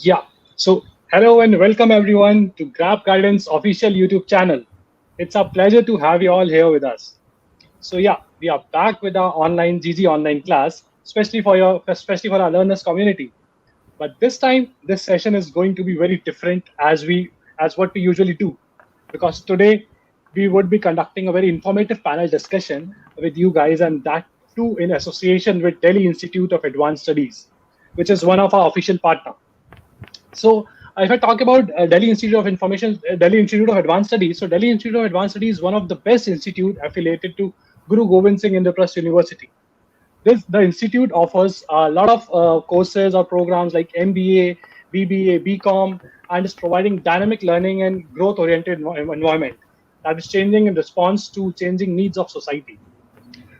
Yeah. So, hello and welcome everyone to GrabGuidance official YouTube channel. It's a pleasure to have you all here with us. So, yeah, we are back with our online GG online class, especially for our learners community. But this time, this session is going to be very different as what we usually do, because today we would be conducting a very informative panel discussion with you guys, and that too in association with Delhi Institute of Advanced Studies, which is one of our official partner. So if I talk about Delhi Institute of Advanced Studies, so Delhi Institute of Advanced Studies is one of the best institute affiliated to Guru Gobind Singh Indraprasth University. The institute offers a lot of courses or programs like MBA, BBA, BCom, and is providing dynamic learning and growth-oriented environment that is changing in response to changing needs of society.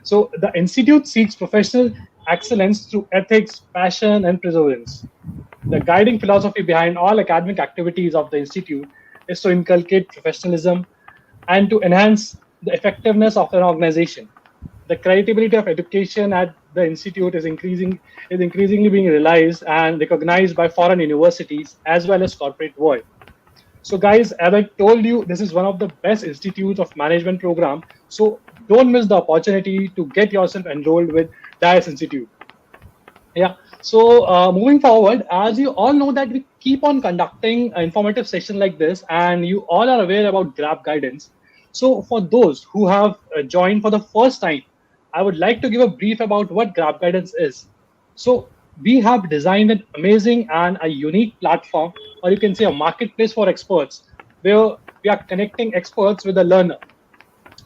So the institute seeks professional excellence through ethics, passion, and perseverance. The guiding philosophy behind all academic activities of the Institute is to inculcate professionalism and to enhance the effectiveness of an organization. The credibility of education at the Institute is increasingly being realized and recognized by foreign universities as well as corporate world. So, guys, as I told you, this is one of the best institutes of management program. So, don't miss the opportunity to get yourself enrolled with DIAS Institute. Yeah. So moving forward, as you all know that we keep on conducting an informative session like this, and you all are aware about Grab Guidance. So for those who have joined for the first time, I would like to give a brief about what Grab Guidance is. So we have designed an amazing and a unique platform, or you can say a marketplace for experts, where we are connecting experts with the learner,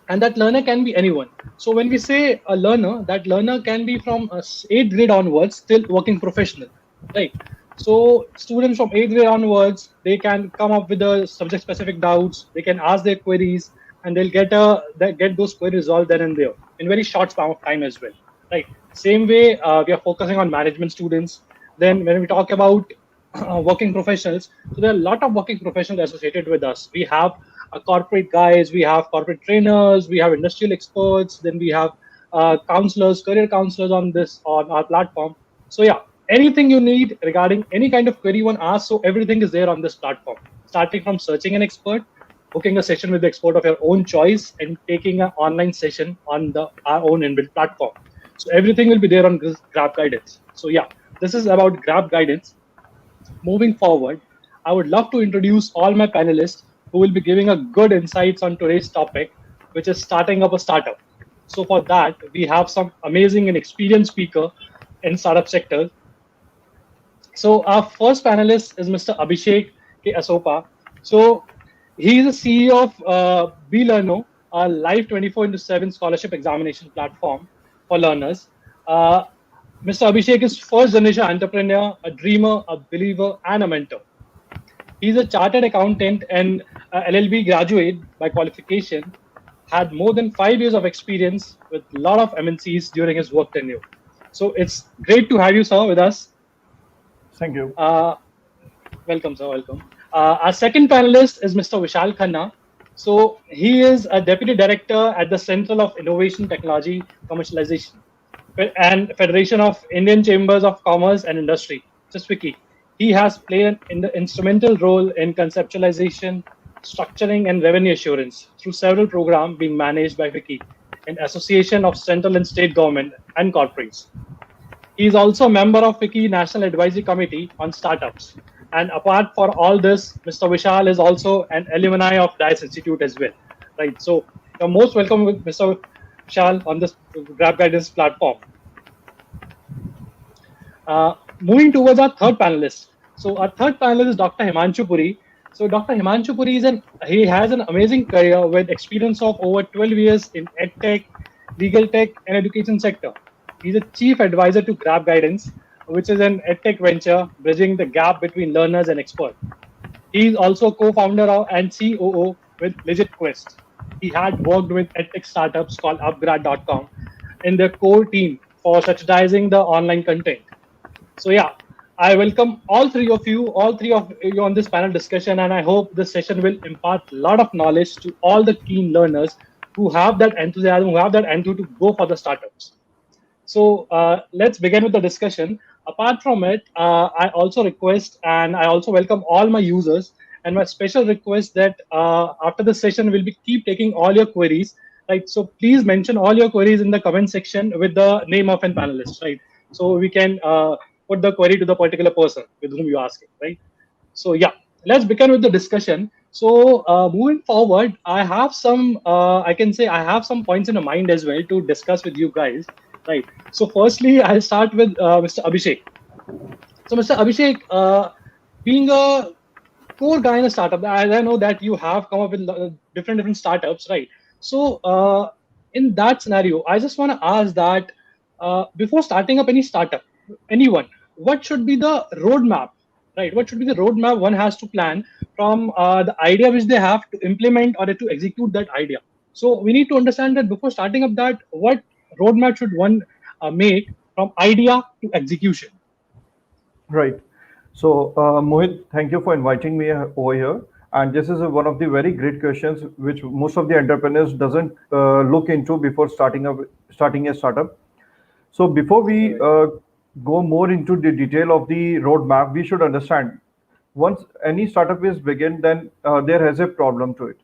and that learner can be anyone. So when we say a learner, that learner can be from 8th grade onwards, still working professional, right? So students from 8th grade onwards, they can come up with the subject specific doubts, they can ask their queries, and they get those queries resolved then and there in very short span of time as well, right? Same way, we are focusing on management students. Then when we talk about working professionals, so there are a lot of working professionals associated with us. We have corporate guys, we have corporate trainers, we have industrial experts, then we have counselors, career counselors on our platform. So yeah, anything you need regarding any kind of query you want to ask, so everything is there on this platform. Starting from searching an expert, booking a session with the expert of your own choice, and taking an online session on our own inbuilt platform. So everything will be there on Grab Guidance. So yeah, this is about Grab Guidance. Moving forward, I would love to introduce all my panelists who will be giving a good insights on today's topic, which is starting up a startup. So for that, we have some amazing and experienced speaker in startup sector. So our first panelist is Mr. Abhishek Asopa. So he is the CEO of Belearno, a live 24/7 scholarship examination platform for learners. Uh, Mr. Abhishek is first generation entrepreneur, a dreamer, a believer, and a mentor. He's a chartered accountant and LLB graduate by qualification, had more than 5 years of experience with a lot of MNCs during his work tenure. So it's great to have you, sir, with us. Thank you. Welcome, sir. Welcome. Our second panelist is Mr. Vishal Khanna. So he is a deputy director at the Central of Innovation Technology Commercialization and Federation of Indian Chambers of Commerce and Industry, just FICCI. He has played an instrumental role in conceptualization, structuring, and revenue assurance through several programs being managed by FICCI in association of central and state government and corporates. He is also a member of FICCI National Advisory Committee on Startups. And apart for all this, Mr. Vishal is also an alumni of DICE Institute as well. Right. So you're most welcome with Mr. Vishal on this Grab Guidance platform. Moving towards our third panelist. So our third panelist is Dr. Himanshu Puri. So Dr. Himanshu Puri he has an amazing career with experience of over 12 years in edtech, legal tech, and education sector. He's a chief advisor to Grab Guidance, which is an edtech venture bridging the gap between learners and experts. He is also co-founder and COO with Legit Quest. He had worked with edtech startups called Upgrad.com in their core team for subsidizing the online content. So yeah, I welcome all three of you on this panel discussion, and I hope this session will impart a lot of knowledge to all the keen learners who have that enthusiasm, who have that enthusiasm to go for the startups. So let's begin with the discussion. Apart from it, I also request and I also welcome all my users. And my special request that after the session, we'll be keep taking all your queries, right? So please mention all your queries in the comment section with the name of an panelist, right? So we can put the query to the particular person with whom you're asking, right? So yeah, let's begin with the discussion. So moving forward, I have some, I can say I have some points in my mind as well to discuss with you guys, right? So firstly, I'll start with Mr. Abhishek. So Mr. Abhishek, being a core guy in a startup, as I know that you have come up with different startups, right? So in that scenario, I just want to ask that before starting up any startup, anyone, what should be the roadmap, right? What should be the roadmap one has to plan from the idea which they have to implement or to execute that idea? So we need to understand that before starting up that, what roadmap should one make from idea to execution? Right. So, Mohit, thank you for inviting me over here. And this is one of the very great questions which most of the entrepreneurs doesn't look into before starting a startup. So before we go more into the detail of the roadmap, we should understand once any startup is begin, then there has a problem to it.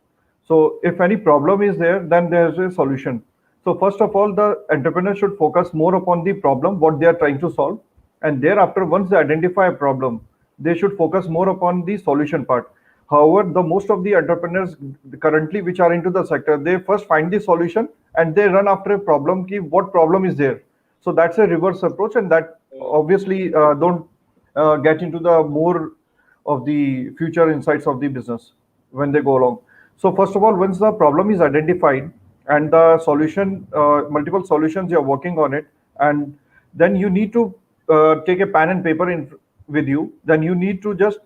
So if any problem is there, then there's a solution. So first of all, the entrepreneur should focus more upon the problem, what they are trying to solve. And thereafter, once they identify a problem, they should focus more upon the solution part. However, the most of the entrepreneurs currently which are into the sector, they first find the solution and they run after a problem. Ki what problem is there? So that's a reverse approach, and that obviously don't get into the more of the future insights of the business when they go along. So first of all, once the problem is identified and the solution, multiple solutions you're working on it, and then you need to take a pen and paper in with you. Then you need to just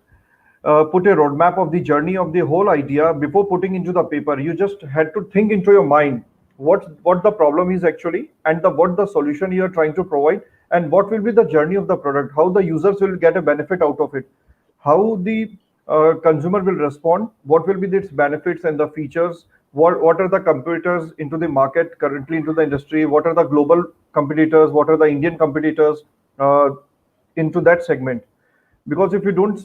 put a roadmap of the journey of the whole idea before putting into the paper. You just had to think into your mind what the problem is actually, and the what the solution you are trying to provide, and what will be the journey of the product, how the users will get a benefit out of it, how the consumer will respond, what will be its benefits and the features, what are the competitors into the market currently into the industry, what are the global competitors, what are the Indian competitors into that segment. Because if you don't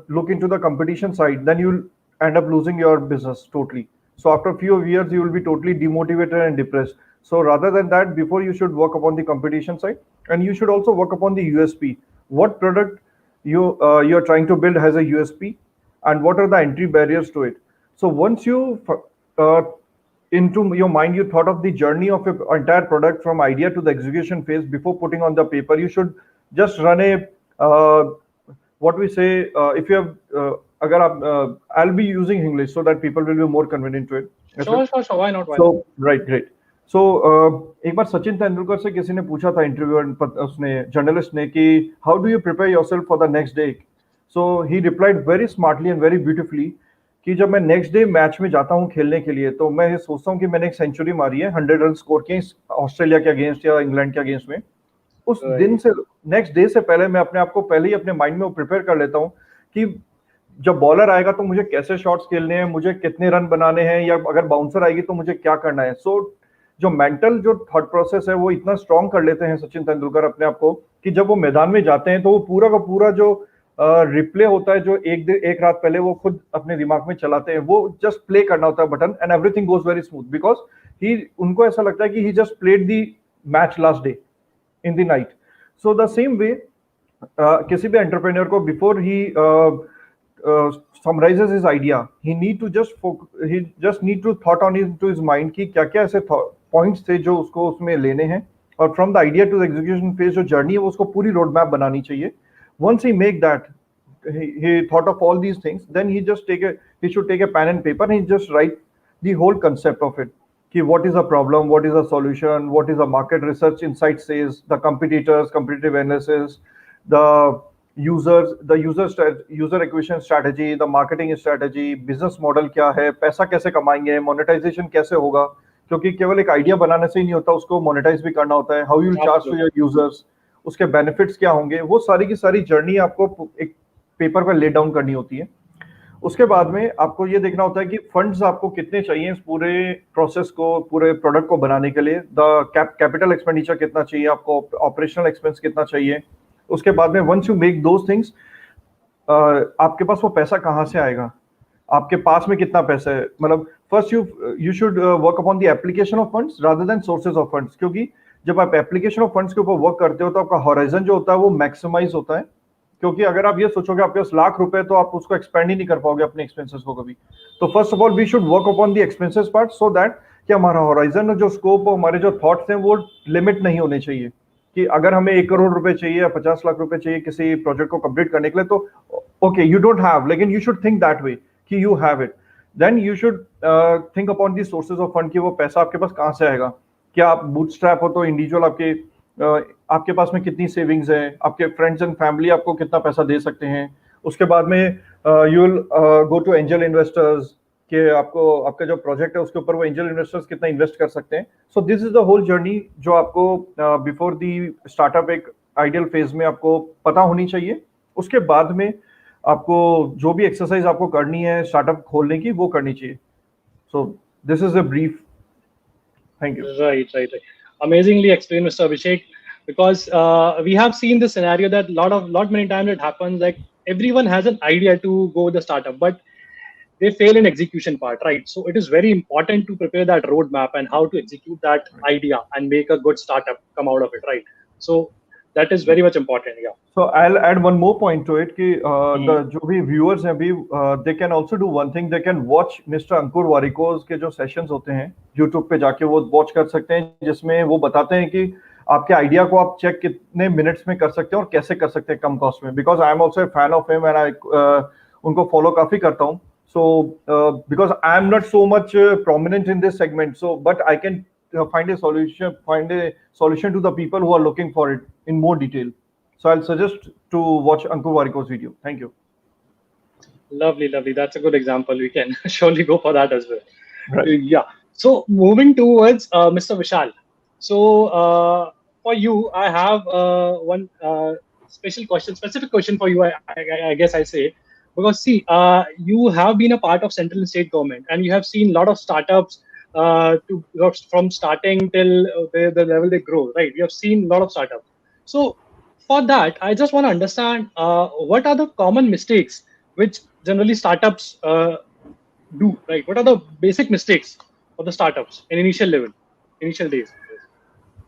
look into the competition side, then you'll end up losing your business totally. So after a few years you will be totally demotivated and depressed. So rather than that, before you should work upon the competition side, and you should also work upon the USP. What product you're trying to build has a USP, and what are the entry barriers to it. So once you uh, into your mind you thought of the journey of your entire product from idea to the execution phase before putting on the paper, you should just run a what we say, if you have agar aap, I'll be using English so that people will be more convenient to it as well. Sure, sure, sure. Why not? Why So not? right, great. So एक बार सचिन तेंदुलकर से किसी ने पूछा था interview उसने journalist ने कि how do you prepare yourself for the next day. So he replied very smartly and very beautifully कि जब मैं नेक्स्ट डे मैच में जाता हूँ खेलने के लिए, तो मैं ये सोचता हूँ कि मैंने एक सेंचुरी मारी है, 100 रन स्कोर किए ऑस्ट्रेलिया के अगेंस्ट या इंग्लैंड के अगेंस्ट में. उस दिन से नेक्स्ट डे से पहले मैं अपने आप को पहले ही अपने माइंड में प्रिपेयर कर लेता हूँ कि जब बॉलर आएगा तो मुझे कैसे शॉट्स खेलने हैं, मुझे कितने रन बनाने हैं, या अगर बाउंसर आएगी तो मुझे क्या करना है. सो जो मेंटल जो थॉट प्रोसेस है वो इतना स्ट्रांग कर लेते हैं सचिन तेंदुलकर अपने आप को कि जब वो मैदान में जाते हैं तो वो पूरा का पूरा जो रिप्ले होता है जो एक रात पहले वो खुद अपने दिमाग में चलाते हैं, वो जस्ट प्ले करना होता है button and everything goes very smooth because he उनको ऐसा लगता है कि he just played the match last day in the night. So the same way, किसी भी एंटरप्रेन्योर को before he summarizes his idea, he just need to thought on into his mind कि क्या क्या ऐसे points थे जो उसको उसमें लेने हैं, और from the idea to the execution phase जो journey है वो उसको पूरी road map बनानी चाहिए. Once he make that, he thought of all these things, then he should take a pen and paper and he just write the whole concept of it. What is the problem, what is the solution, what is the market research insight says, the competitors, competitive analysis, the user acquisition strategy, the marketing strategy, business model क्या है, पैसा कैसे कमाएंगे, monetization कैसे होगा, क्योंकि केवल एक आइडिया बनाने से ही नहीं होता, उसको मोनेटाइज भी करना होता है. How you charge to your users, उसके बेनिफिट्स क्या होंगे, वो सारी की सारी जर्नी आपको एक पेपर पर ले डाउन करनी होती है. उसके बाद में आपको ये देखना होता है कि फंड्स आपको कितने चाहिए इस पूरे प्रोसेस को, पूरे प्रोडक्ट को बनाने के लिए. द कैपिटल एक्सपेंडिचर कितना चाहिए आपको, ऑपरेशनल एक्सपेंस कितना चाहिए, उसके बाद में once you make those things, आपके पास वो पैसा कहाँ से आएगा, आपके पास में कितना पैसा है, मतलब first you should work upon the application of funds rather than sources of funds, क्योंकि जब आप एप्लीकेशन ऑफ फंड्स के ऊपर वर्क करते हो तो आपका हॉराइजन जो होता है वो मैक्सिमाइज होता है, क्योंकि अगर आप ये सोचोगे आपके पास लाख रुपए तो आप उसको एक्सपेंड ही नहीं कर पाओगे अपने एक्सपेंसेस को कभी। तो first of all we should work upon the expenses part so that कि हमारा हॉराइजन और जो स्कोप, हमारे जो थॉट्स हैं वो लिमिट नहीं होने चाहिए, कि अगर हमें 1 करोड़ रुपए चाहिए या 50 लाख रुपए चाहिए किसी प्रोजेक्ट को कंप्लीट करने के लिए, तो ओके यू डोंट हैव, लेकिन you should think that way कि you have it, then you should think upon the sources of fund, कि वो पैसा आपके पास कहाँ से आएगा। क्या आप बूटस्ट्रैप हो तो इंडिविजुअल आपके पास में कितनी सेविंग्स है, आपके फ्रेंड्स एंड फैमिली आपको कितना पैसा दे सकते हैं, उसके बाद में you will go to angel investors, कि आपको आपका जो प्रोजेक्ट है उसके ऊपर वो एंजल इन्वेस्टर्स कितना इन्वेस्ट कर सकते हैं। So this is the whole journey जो आपको बिफोर दी स्टार्टअप एक आइडियल फेज में आपको पता होनी चाहिए। उसके बाद में आपको जो भी एक्सरसाइज आपको करनी है स्टार्टअप खोलने की वो करनी चाहिए। सो this is a brief. Thank you. Right. Amazingly explained, Mr. Abhishek. Because we have seen the scenario that lot many times it happens, like everyone has an idea to go with the startup, but they fail in execution part, right? So it is very important to prepare that roadmap and how to execute that idea and make a good startup come out of it, right? So that is very much important. Yeah. So I'll add one more point to it कि the Hmm. जो भी viewers हैं अभी they can also do one thing, they can watch Mr. अंकुर वारिकोज के जो sessions होते हैं YouTube पे जाके वो वॉच कर सकते हैं, जिसमें वो बताते हैं कि आपके आइडिया को आप चेक कितने मिनट्स में कर सकते हैं और कैसे कर सकते हैं कम कॉस्ट में, because I am also a fan of him and I उनको फॉलो काफी करता हूँ। So because I am not so much prominent in this segment, so but I can find a solution to the people who are looking for it in more detail. So I'll suggest to watch Ankur Wariko's video. Thank you. Lovely. That's a good example. We can surely go for that as well. Right. Yeah. So moving towards Mr. Vishal. So for you, I have one specific question for you. I guess I say, because see, you have been a part of central and state government, and you have seen a lot of startups from starting till the level they grow. Right? You have seen a lot of startups. So for that, I just want to understand what are the common mistakes which generally startups do, right? What are the basic mistakes of the startups in initial days?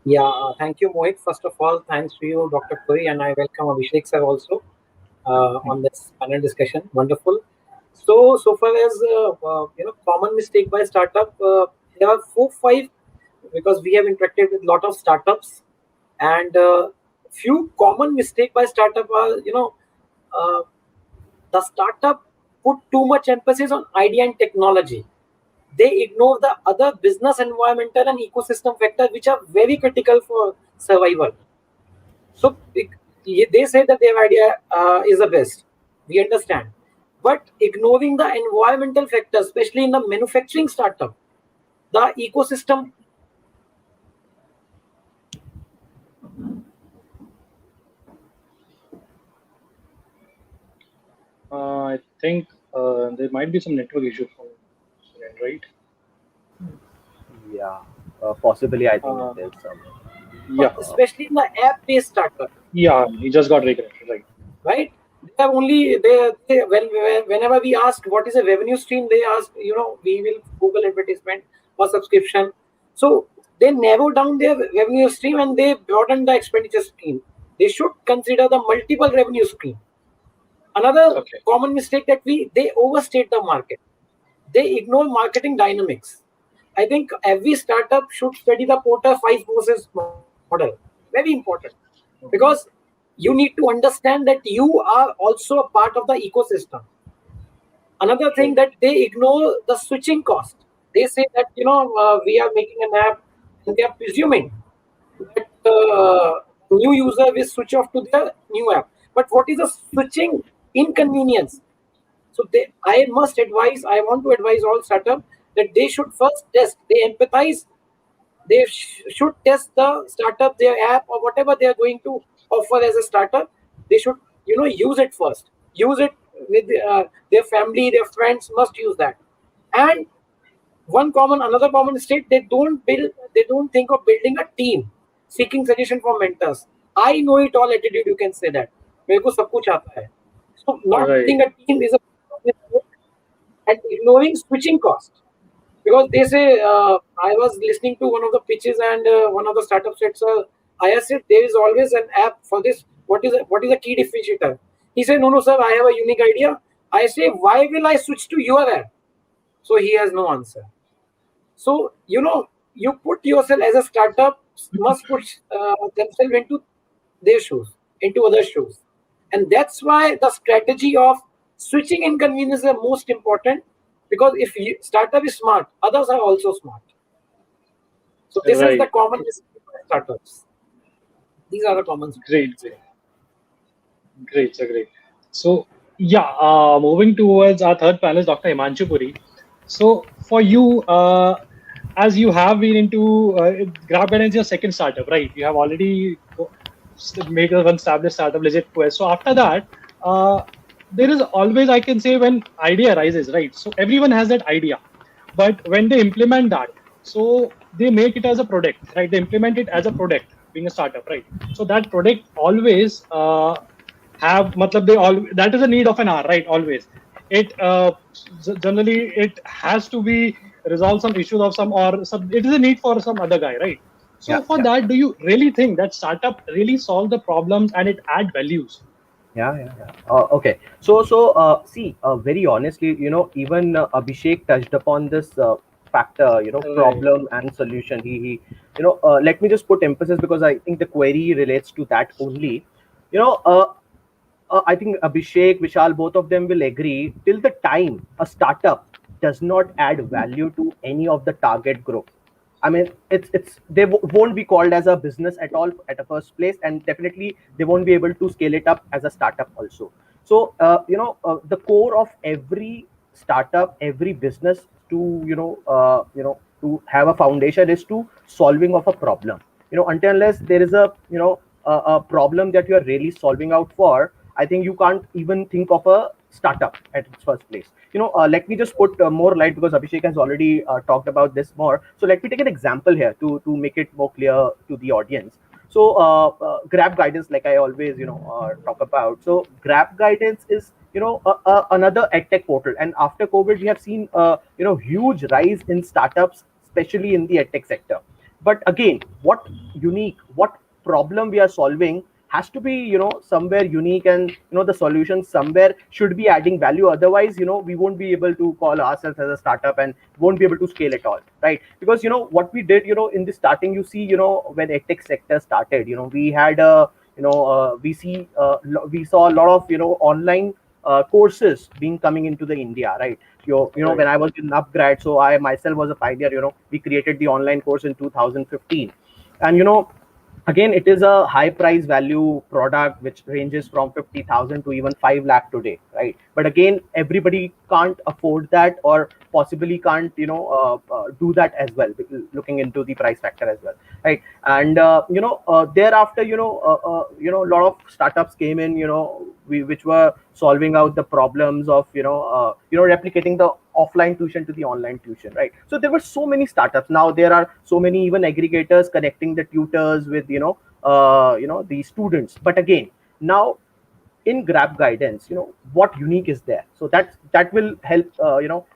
Yeah, thank you, Mohit. First of all, thanks to you, Dr. Puri, and I welcome Abhishek sir also on this panel discussion. Wonderful. So far as common mistake by startup, there are 4, 5 because we have interacted with lot of startups, and few common mistake by startup are the startup put too much emphasis on idea and technology. They ignore the other business, environmental, and ecosystem factors which are very critical for survival. So they say that their idea is the best. We understand, but ignoring the environmental factors, especially in the manufacturing startup, the ecosystem. I think there might be some network issue from Suren, right? Yeah, possibly. I think there's some. Yeah, Especially in the app-based startup, yeah, he just got reconnected, right? right? They have only whenever we ask what is a revenue stream, they ask we will Google advertisement or subscription. So they narrow down their revenue stream and they broaden the expenditure stream. They should consider the multiple revenue stream. Another Okay. common mistake that they overstate the market. They ignore marketing dynamics. I think every startup should study the Porter 5 forces model. Very important, because you need to understand that you are also a part of the ecosystem. Another thing that they ignore the switching cost. They say that we are making an app and they are presuming that new user will switch off to their new app. But what is the switching inconvenience? So I want to advise all startups that they should first test. They empathize. They should test the startup, their app, or whatever they are going to offer as a startup. They should use it first. Use it with their family, their friends must use that. And another common mistake, they don't think of building a team, seeking suggestion from mentors. I know it all attitude, you can say that. मेरे को सब कुछ आता है. So not Right. building a team is a and ignoring switching cost. Because they say, I was listening to one of the pitches and one of the startup said, I asked it, there is always an app for this. What is a key differentiator? He said, no, sir, I have a unique idea. I say, why will I switch to your app? So he has no answer. So, you put yourself as a startup, must put themselves into their shoes, into other shoes. And that's why the strategy of switching inconvenience is the most important, because if startup is smart, others are also smart. So this is the Right. common recipe for startups. These are the common. Great. Great, sir, great. So, yeah, moving towards our third panelist, Dr. Himanshu Puri. So, for you, as you have been into GrabGuidance, your second startup, right? You have already made a one established startup, Legit Quest. So, after that, there is always, I can say, when idea arises, right? So, everyone has that idea, but when they implement that, so they make it as a product, right? They implement it as a product, being a startup, right? So, that product always have matlab they all that is a need of an hour, right? Always it generally it has to be resolve some issues of some, or some, it is a need for some other guy, right? Yeah, So for yeah, that, do you really think that startup really solve the problems and it add values? yeah. Okay. See, very honestly, even Abhishek touched upon this factor, Right. problem and solution. Let me just put emphasis because I think the query relates to that only. You know, I think Abhishek, Vishal, both of them will agree. Till the time a startup does not add value to any of the target group, I mean, it's they won't be called as a business at all at a first place, and definitely they won't be able to scale it up as a startup also. So, the core of every startup, every business to to have a foundation is to solving of a problem. Until unless there is a problem that you are really solving out for, I think you can't even think of a startup at its first place. Let me just put more light because Abhishek has already talked about this more. So let me take an example here to make it more clear to the audience. So GrabGuidance, like I always talk about. So GrabGuidance is another edtech portal, and after COVID we have seen huge rise in startups, especially in the edtech sector. But again, what problem we are solving has to be somewhere unique, and the solution somewhere should be adding value. Otherwise, we won't be able to call ourselves as a startup and won't be able to scale at all, right? Because what we did in the starting, you see, when edtech sector started, we had a we saw a lot of online courses being coming into the India, right? Right. When I was in upgrad, so I myself was a pioneer. We created the online course in 2015, and again, it is a high price value product which ranges from 50,000 to even 5 lakh today, right? But again, everybody can't afford that, or possibly can't do that as well, looking into the price factor as well, right? And thereafter, a lot of startups came in, which were solving out the problems of replicating the offline tuition to the online tuition, right? So there were so many startups. Now there are so many even aggregators connecting the tutors with the students. But again, now in GrabGuidance, what unique is there? So that will help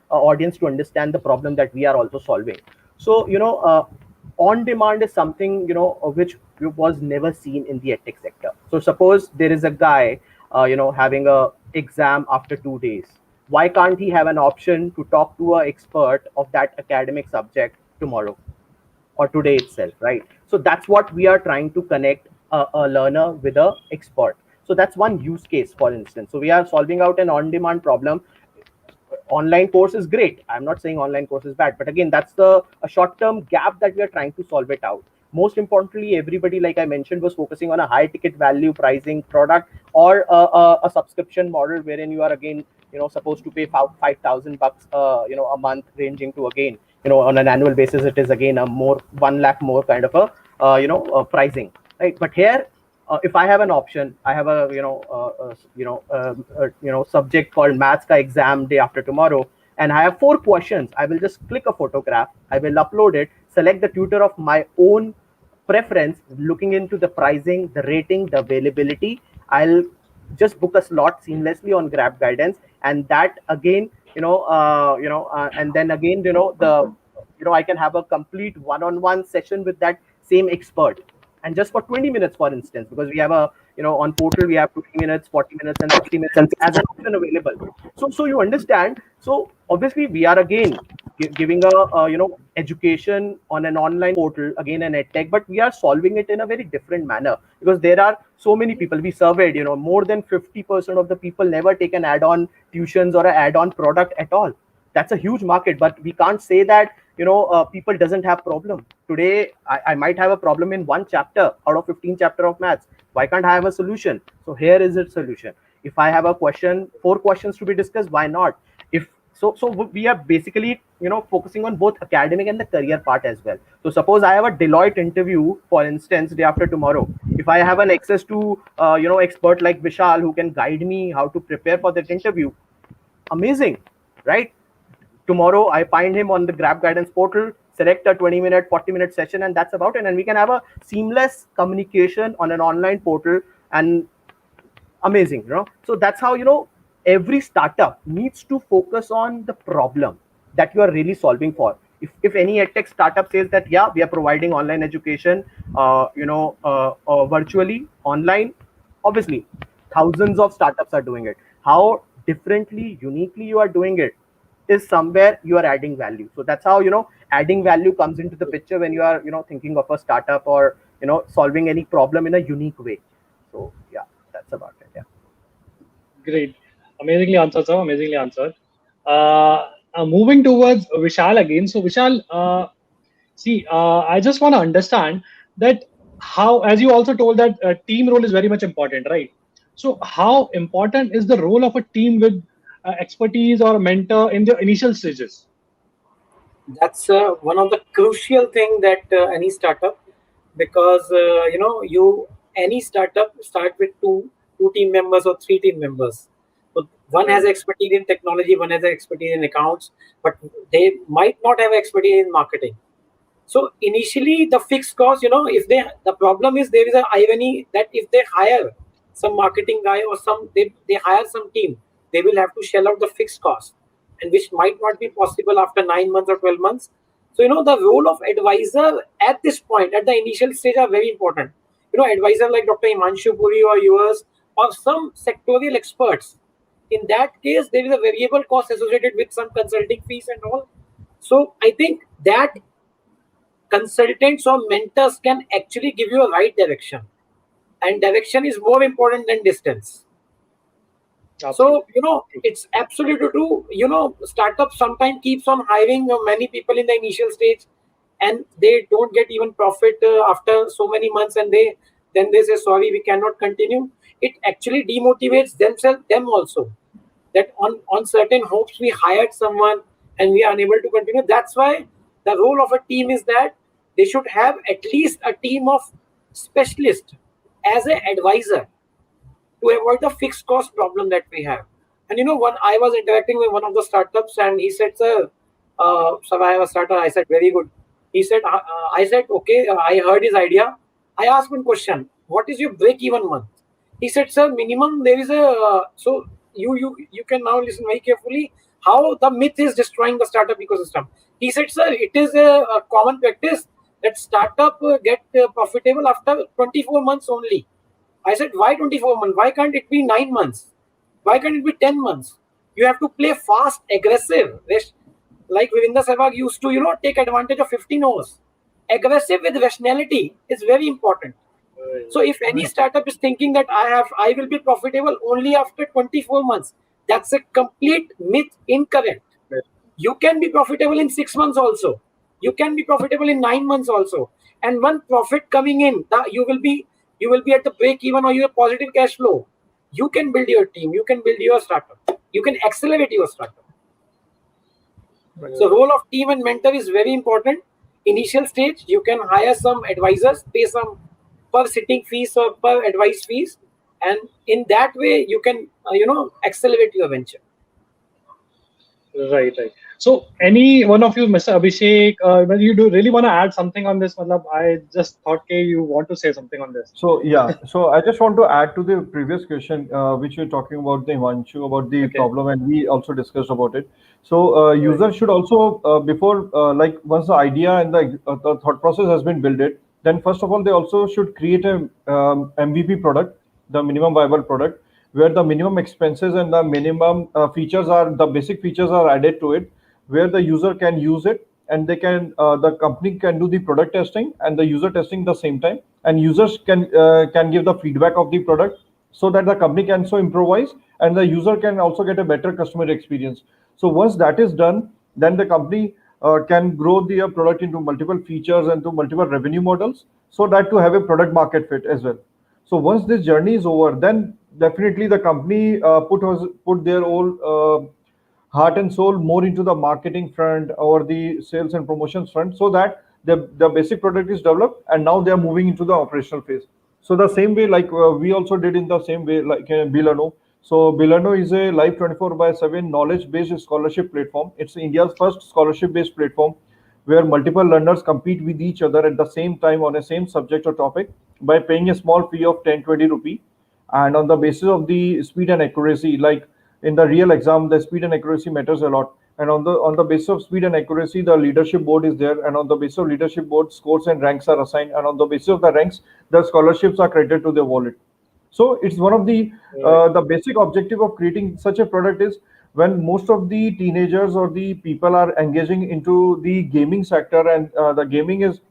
audience to understand the problem that we are also solving. So on demand is something which was never seen in the edtech sector. So suppose there is a guy having a exam after 2 days. Why can't he have an option to talk to an expert of that academic subject tomorrow or today itself, right? So that's what we are trying to connect a learner with a expert. So that's one use case, for instance. So we are solving out an on-demand problem. Online course is great. I'm not saying online course is bad, but again, that's a short-term gap that we are trying to solve it out. Most importantly, everybody, like I mentioned, was focusing on a high ticket value pricing product, or a subscription model wherein you are again supposed to pay $5,000 a month, ranging to, again, on an annual basis, it is again a more 1 lakh more kind of a pricing, right? But here, if I have an option, I have a subject called maths ka exam day after tomorrow, and I have 4 questions. I will just click a photograph, I will upload it, select the tutor of my own preference, looking into the pricing, the rating, the availability, I'll just book a slot seamlessly on GrabGuidance, and that again, and then again, I can have a complete one-on-one session with that same expert, and just for 20 minutes, for instance, because we have a, on portal we have 20 minutes, 40 minutes, and 60 minutes as an option available. So you understand. So obviously we are again giving a education on an online portal, again an edtech, but we are solving it in a very different manner, because there are so many people we surveyed, more than 50% of the people never take an add-on tuitions or an add-on product at all. That's a huge market, but we can't say that people doesn't have problem. Today I might have a problem in one chapter out of 15 chapter of maths. Why can't I have a solution? So here is a solution. If I have a question, 4 questions to be discussed, why not? If so we are basically focusing on both academic and the career part as well. So suppose I have a Deloitte interview, for instance, day after tomorrow. If I have an access to expert like Vishal who can guide me how to prepare for that interview, amazing, right? Tomorrow I find him on the GrabGuidance portal, select a 20-minute, 40-minute session, and that's about it. And we can have a seamless communication on an online portal, and amazing, So that's how, every startup needs to focus on the problem that you are really solving for. If any edtech startup says that, yeah, we are providing online education, virtually online, obviously thousands of startups are doing it. How differently, uniquely you are doing it is somewhere you are adding value. So that's how, adding value comes into the picture when you are, thinking of a startup or, solving any problem in a unique way. So yeah, that's about it. Yeah. Great. Amazingly answered, sir. Amazingly answered. Moving towards Vishal again. So, Vishal, I just want to understand that how, as you also told, that team role is very much important, right? So, how important is the role of a team with expertise or a mentor in the initial stages? That's one of the crucial thing that any startup, because you any startup start with two team members or 3 team members. So one has expertise in technology, one has expertise in accounts, but they might not have expertise in marketing. So initially the fixed cost, if they, the problem is, there is a irony that if they hire some marketing guy or they hire some team, they will have to shell out the fixed cost, and which might not be possible after 9 months or 12 months. So the role of advisor at this point, at the initial stage, are very important. Advisor like Dr. Himanshu, Puri or yours, or some sectorial experts. In that case, there is a variable cost associated with some consulting fees and all. So I think that consultants or mentors can actually give you a right direction, and direction is more important than distance. So it's absolutely true. Startups sometimes keeps on hiring many people in the initial stage, and they don't get even profit after so many months, and then they say, sorry, we cannot continue. It actually demotivates them also, that on certain hopes we hired someone and we are unable to continue. That's why the role of a team is that they should have at least a team of specialists as an advisor to avoid the fixed cost problem that we have. And when I was interacting with one of the startups, and he said, sir, I have a startup. I said, very good. He said, I said, okay, I heard his idea. I asked one question: what is your break even month? He said, sir, minimum there is a so you can now listen very carefully how the myth is destroying the startup ecosystem. He said, sir, it is a common practice that startup get profitable after 24 months only. I said, why 24 months? Why can't it be 9 months? Why can't it be 10 months? You have to play fast, aggressive. Like Virinda Sehwag used to, take advantage of 15 overs. Aggressive with rationality is very important. So if any startup is thinking that I will be profitable only after 24 months, that's a complete myth, incorrect. You can be profitable in 6 months also. You can be profitable in 9 months also. And one profit coming in, you will be at the break even, or you have positive cash flow. You can build your team. You can build your startup. You can accelerate your startup. So role of team and mentor is very important. Initial stage, you can hire some advisors, pay some per sitting fees or per advice fees, and in that way you can accelerate your venture. Right, right. So, any one of you, Mr. Abhishek, when you do really want to add something on this? Matlab, I just thought you want to say something on this. So yeah, so I just want to add to the previous question, which you're talking about the Himanshu about the Okay. problem, and we also discussed about it. So Right. users should also before like once the idea and the thought process has been built, it then first of all they also should create a MVP product, the minimum viable product, where the minimum expenses and the minimum features are the basic features are added to it, where the user can use it and they can the company can do the product testing and the user testing the same time, and users can give the feedback of the product so that the company can so improvise and the user can also get a better customer experience. So once that is done, then the company can grow the product into multiple features and to multiple revenue models, so that to have a product market fit as well. So once this journey is over, then definitely the company put their whole heart and soul more into the marketing front or the sales and promotions front, so that the basic product is developed and now they are moving into the operational phase. So the same way like we also did in the same way like Belearno. So Belearno is a live 24 by 7 knowledge based scholarship platform. It's India's first scholarship based platform where multiple learners compete with each other at the same time on a same subject or topic by paying a small fee of 10-20 rupee, and on the basis of the speed and accuracy, like in the real exam the speed and accuracy matters a lot, and on the basis of speed and accuracy the leadership board is there, and on the basis of leadership board scores and ranks are assigned, and on the basis of the ranks the scholarships are credited to the wallet. So it's one of Right. the basic objective of creating such a product is when most of the teenagers or the people are engaging into the gaming sector, and the gaming is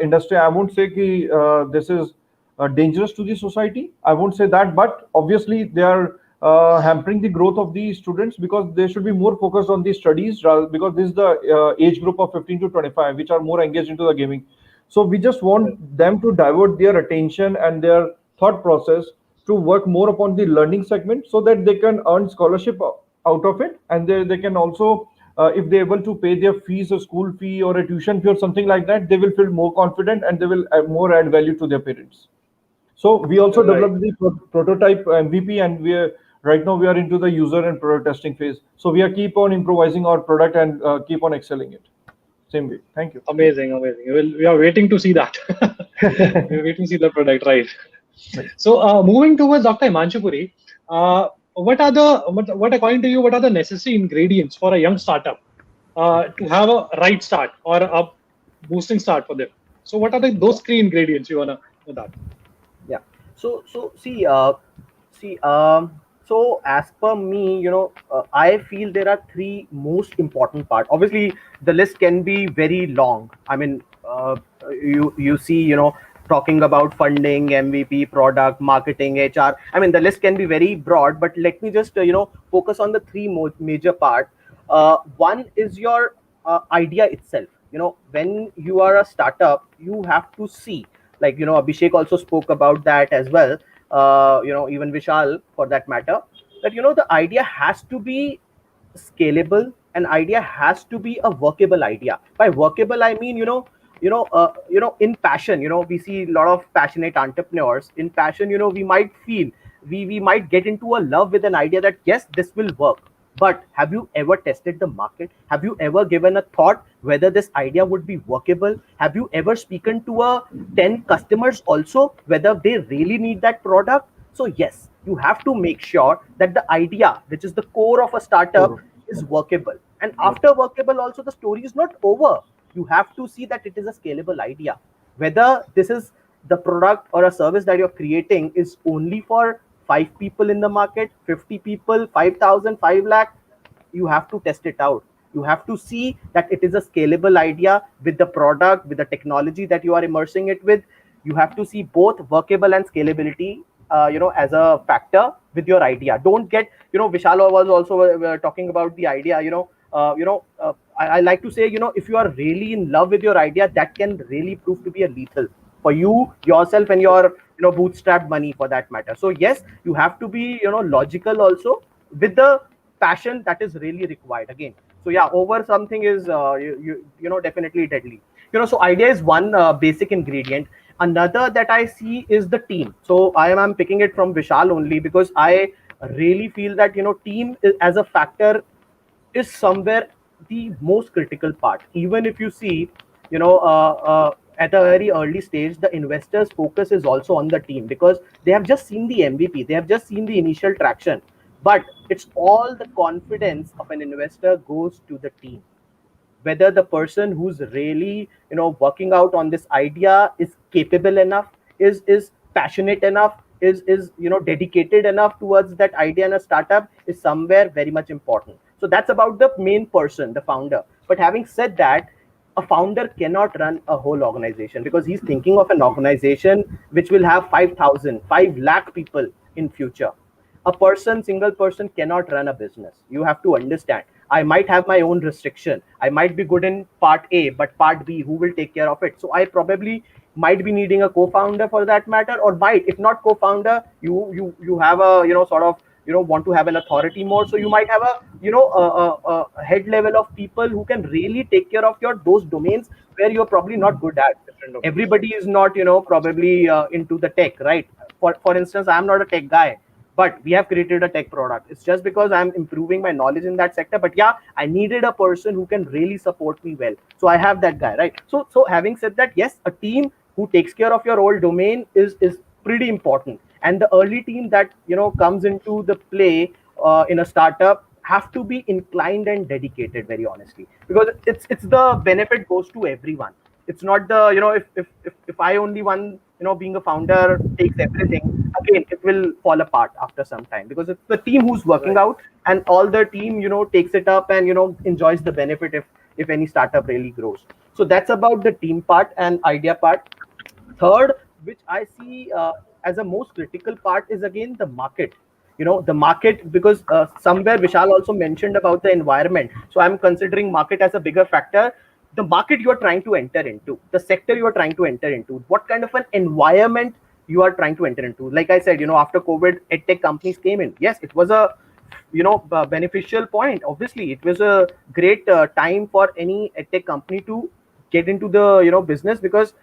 industry. I won't say ki, this is dangerous to the society. I won't say that, but obviously they are hampering the growth of the students because they should be more focused on the studies because this is the age group of 15 to 25 which are more engaged into the gaming. So we just want Right. them to divert their attention and their thought process to work more upon the learning segment so that they can earn scholarship out of it, and they can also if they're able to pay their fees, a school fee or a tuition fee or something like that, they will feel more confident and they will more add value to their parents. So we also Right. developed the prototype MVP, and we are right now we are into the user and product testing phase. So we are keep on improvising our product and keep on excelling it. Same way. Thank you. Amazing, amazing. We are waiting to see that. We're waiting to see the product, right? Right. So, moving towards Dr. Himanshu Puri, what according to you, what are the necessary ingredients for a young startup to have a right start or a boosting start for them? So, what are those three ingredients you wanna know that? Yeah. So as per me, I feel there are three most important part. Obviously, the list can be very long. I mean, you see, talking about funding, MVP, product, marketing, HR. I mean, the list can be very broad. But let me just focus on the three major part. One is your idea itself. When you are a startup, you have to see, like, Abhishek also spoke about that as well, even Vishal for that matter, that the idea has to be scalable, an idea has to be a workable idea. By workable I mean, in passion, we see a lot of passionate entrepreneurs. In passion, we might feel, we might get into a love with an idea that yes, this will work. But have you ever tested the market? Have you ever given a thought whether this idea would be workable? Have you ever spoken to a 10 customers also whether they really need that product? So yes, you have to make sure that the idea, which is the core of a startup, Sure. is workable. And Right. after workable, also the story is not over. You have to see that it is a scalable idea. Whether this is the product or a service that you're creating is only for 5 people in the market, 50 people, 5,000, 5 lakh, you have to test it out. You have to see that it is a scalable idea with the product, with the technology that you are immersing it with. You have to see both workable and scalability, as a factor with your idea. Don't get, Vishal was also talking about the idea. I like to say, if you are really in love with your idea, that can really prove to be a lethal for you yourself and your bootstrap money for that matter. So yes, you have to be logical also with the passion that is really required again. So yeah, over something is definitely deadly. So idea is one basic ingredient. Another that I see is the team. So I'm picking it from Vishal only because I really feel that team as a factor is somewhere the most critical part. Even if you see, you know, at a very early stage, the investors' focus is also on the team because they have just seen the MVP, they have just seen the initial traction. But it's all the confidence of an investor goes to the team, whether the person who's really, you know, working out on this idea is capable enough, is passionate enough, is, you know, dedicated enough towards that idea in a startup, is somewhere very much important. So that's about the main person, the founder. But having said that, a founder cannot run a whole organization because he's thinking of an organization which will have 5,000, 5 lakh people in future. A person, single person cannot run a business. You have to understand, I might have my own restriction, I might be good in part A, but part B, who will take care of it? So I probably might be needing a co-founder for that matter, or might, if not co-founder, you have a, you know, sort of, you know, want to have an authority more, so you might have a, you know, a head level of people who can really take care of your those domains where you're probably not good at. Everybody is not, you know, probably into the tech, right? For instance, I'm not a tech guy, but we have created a tech product. It's just because I'm improving my knowledge in that sector. But yeah, I needed a person who can really support me well, so I have that guy, right? So having said that, yes, a team who takes care of your whole domain is pretty important. And the early team that, you know, comes into the play in a startup have to be inclined and dedicated, very honestly, because it's the benefit goes to everyone. It's not the, you know, if I only one, you know, being a founder takes everything, again it will fall apart after some time, because it's the team who's working Right. out, and all the team, you know, takes it up and, you know, enjoys the benefit if any startup really grows. So that's about the team part and idea part. Third, which I see as a most critical part, is again the market. You know, the market, because somewhere Vishal also mentioned about the environment, so I'm considering market as a bigger factor. The market you are trying to enter into, the sector you are trying to enter into, what kind of an environment you are trying to enter into. Like I said, you know, after COVID, edtech companies came in. Yes, it was a, you know, beneficial point. Obviously it was a great time for any edtech company to get into the, you know, business, because,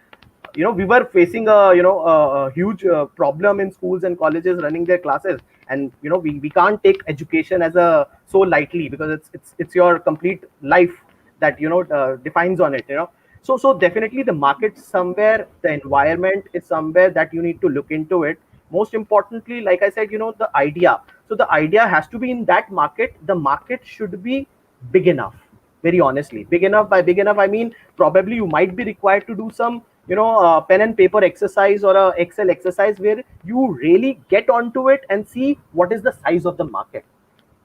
you know, we were facing a, you know, a huge problem in schools and colleges running their classes. And, you know, we can't take education as a so lightly, because it's your complete life that, you know, defines on it, you know. So definitely the market somewhere, the environment is somewhere that you need to look into it. Most importantly, like I said, you know, the idea. So the idea has to be in that market. The market should be big enough, very honestly. Big enough, by big enough I mean, probably you might be required to do some, you know, pen and paper exercise or a excel exercise where you really get onto it and see what is the size of the market.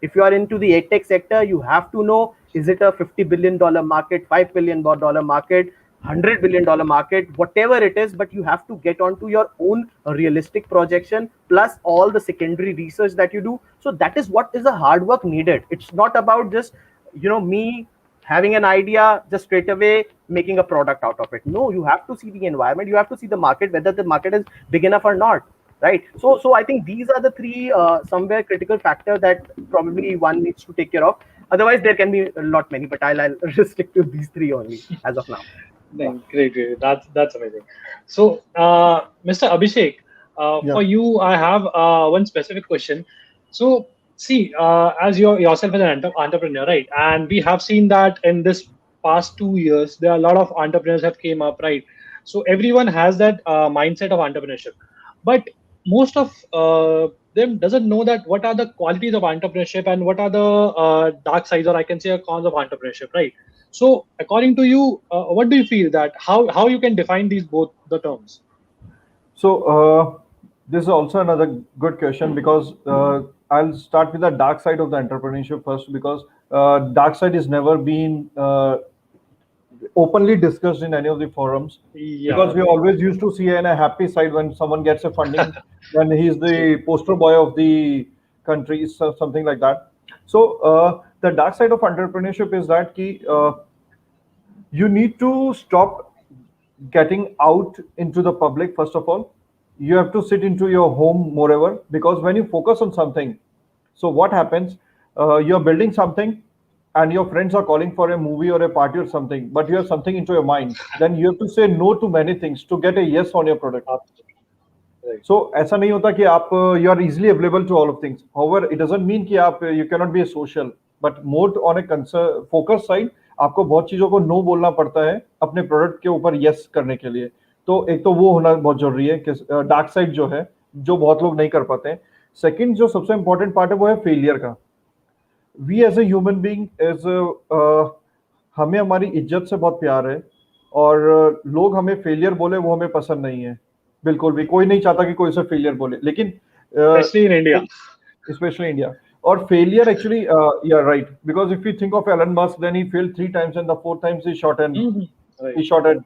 If you are into the edtech sector, you have to know, is it a $50 billion market, $5 billion market, $100 billion market, whatever it is. But you have to get onto your own realistic projection, plus all the secondary research that you do. So that is what is the hard work needed. It's not about just, you know, me having an idea just straight away making a product out of it. No, you have to see the environment, you have to see the market, whether the market is big enough or not, right? So I think these are the three somewhere critical factor that probably one needs to take care of. Otherwise there can be a lot many, but I'll restrict to these three only as of now. Yeah. Great, great. That's amazing. So, Mr. Abhishek, Yeah. for you, I have one specific question. So, see, as you yourself as an entrepreneur, right? And we have seen that in this past 2 years, there are a lot of entrepreneurs have came up, right? So everyone has that mindset of entrepreneurship, but most of them doesn't know that what are the qualities of entrepreneurship and what are the dark sides, or I can say cons of entrepreneurship, right? So, according to you, what do you feel that how you can define these both the terms? So this is also another good question because I'll start with the dark side of the entrepreneurship first because dark side has never been openly discussed in any of the forums Yeah, because we always used to see a happy side when someone gets a funding when he's true. the poster boy of the country, something like that. So the dark side of entrepreneurship is that you need to stop getting out into the public. First of all, you have to sit into your home moreover because when you focus on something, so what happens, you're building something and your friends are calling for a movie or a party or something, but you have something into your mind, then you have to say no to many things to get a yes on your product. Absolutely. Right. So ऐसा नहीं होता कि आप you are easily available to all of things. However, it doesn't mean कि आप you cannot be a social. But more on A focus side आपको बहुत चीजों को नो बोलना पड़ता है अपने प्रोडक्ट के ऊपर यस करने के लिए। तो एक तो वो होना बहुत जरूरी है कि डार्क साइड जो है, जो बहुत लोग नहीं कर पाते हैं। सेकंड जो सबसे इंपॉर्टेंट पार्ट है वो है फेलियर का। We as a human being as हमें हमारी इज्जत से बहुत प्यार है, और लोग हमें फेलियर बोले वो हमें पसंद नहीं है बिल्कुल भी। कोई नहीं चाहता कि कोई उसे फेलियर बोले, लेकिन Especially in India. especially India. Or failure actually, yeah, right. Because if you think of Elon Musk, then he failed 3 times and the fourth times he shot and Mhm. Right. he shot at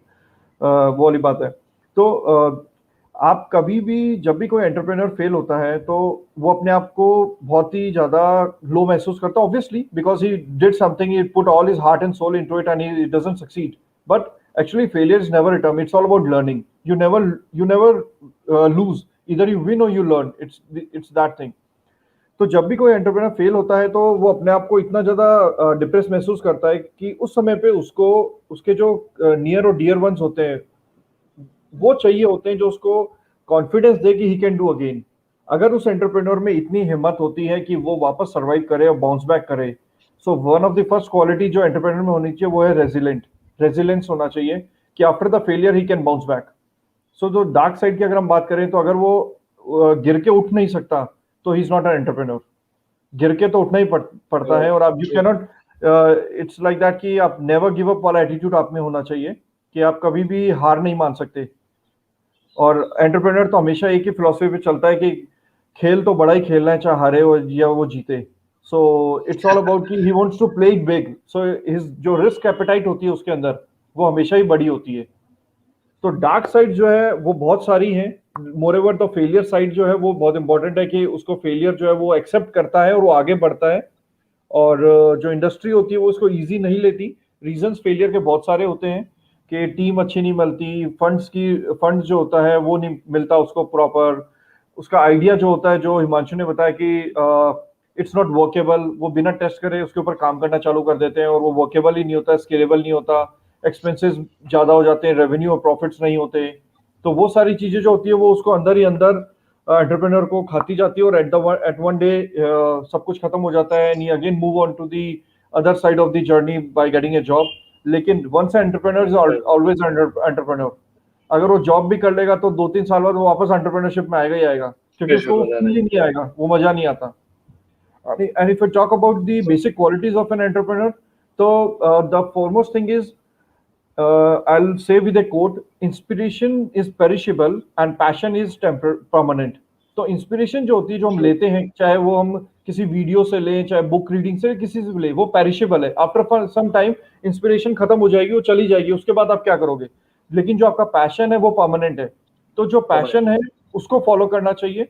वो वाली बात है। तो आप कभी भी जब भी कोई एंटरप्रेन्योर फेल होता है तो वो अपने आप को बहुत ही ज्यादा लो महसूस करता है, obviously, because he did something, he put all his heart and soul into it and he doesn't succeed. But actually failure is never return, it's all about learning. You never lose, either you win or you learn, it's that thing. तो जब भी कोई entrepreneur fail होता है तो वो अपने आप को इतना ज्यादा डिप्रेस महसूस करता है कि उस समय पे उसको उसके जो नियर और डियर वंस होते हैं वो चाहिए होते हैं जो उसको कॉन्फिडेंस दे कि ही कैन डू अगेन। अगर उस एंटरप्रेन्योर में इतनी हिम्मत होती है कि वो वापस सर्वाइव करे और बाउंस बैक करे, so one of the first quality जो एंटरप्रेन्योर में होनी चाहिए वो है रेजिलेंस होना चाहिए, कि after the failure he can bounce back. So जो डार्क साइड की अगर हम बात करें तो अगर वो गिर के उठ नहीं सकता तो he is not an entrepreneur. गिर के तो उठना ही पड़ता है, और आप you can not, it's like that कि आप नेवर गिव अप वाला एटीट्यूड आप में होना चाहिए कि आप कभी भी हार नहीं मान सकते। और एंटरप्रेन्योर तो हमेशा एक ही फिलॉसफी पे चलता है कि खेल तो बड़ा ही खेलना है, चाहे हारे या वो जीते। सो इट्स ऑल अबाउट कि he wants to play it big, so his जो रिस्क एपेटाइट होती है उसके अंदर वो हमेशा ही बड़ी होती है। तो डार्क साइड जो है वो बहुत सारी हैं। मोरेवर द फेलियर साइड जो है वो बहुत इंपॉर्टेंट है कि उसको फेलियर जो है वो एक्सेप्ट करता है और वो आगे बढ़ता है। और जो इंडस्ट्री होती है वो उसको इजी नहीं लेती। रीजंस फेलियर के बहुत सारे होते हैं कि टीम अच्छी नहीं मिलती, फंड्स जो होता है वो नहीं मिलता उसको प्रॉपर, उसका आइडिया जो होता है जो हिमांशु ने बताया कि इट्स नॉट वर्केबल, वो बिना टेस्ट करे उसके ऊपर काम करना चालू कर देते हैं और वो वर्केबल ही नहीं होता, स्केलेबल नहीं होता, एक्सपेंसेस ज्यादा हो जाते हैं, रेवेन्यू और प्रॉफिट्स नहीं होते। तो वो सारी चीजें जो होती है वो उसको अंदर ही अंदर एंटरप्रेन्योर को खाती जाती है, और एट वन डे सब कुछ खत्म हो जाता है and he again move on to the other side of the journey by getting a job. लेकिन once entrepreneur is always entrepreneur. अगर वो जॉब भी कर लेगा तो 2-3 साल बाद वो वापस एंटरप्रेन्योरशिप में आएगा ही आएगा, क्योंकि बिल्कुल उसको मजा फील ही नहीं। नहीं आएगा, वो मजा नहीं आता। And if I talk about the basic qualities of an entrepreneur, so the foremost thing is, I'll say with a quote, inspiration is perishable and passion is permanent. तो इंस्पिरेशन जो होती है जो हम लेते हैं, चाहे वो हम किसी वीडियो से लें, चाहे बुक रीडिंग से, किसी से भी लें, वो पेरिशेबल है। आफ्टर सम टाइम इंस्पिरेशन खत्म हो जाएगी, वो चली जाएगी, उसके बाद आप क्या करोगे। लेकिन जो आपका पैशन है वो परमानेंट है। तो जो पैशन है उसको फॉलो करना चाहिए।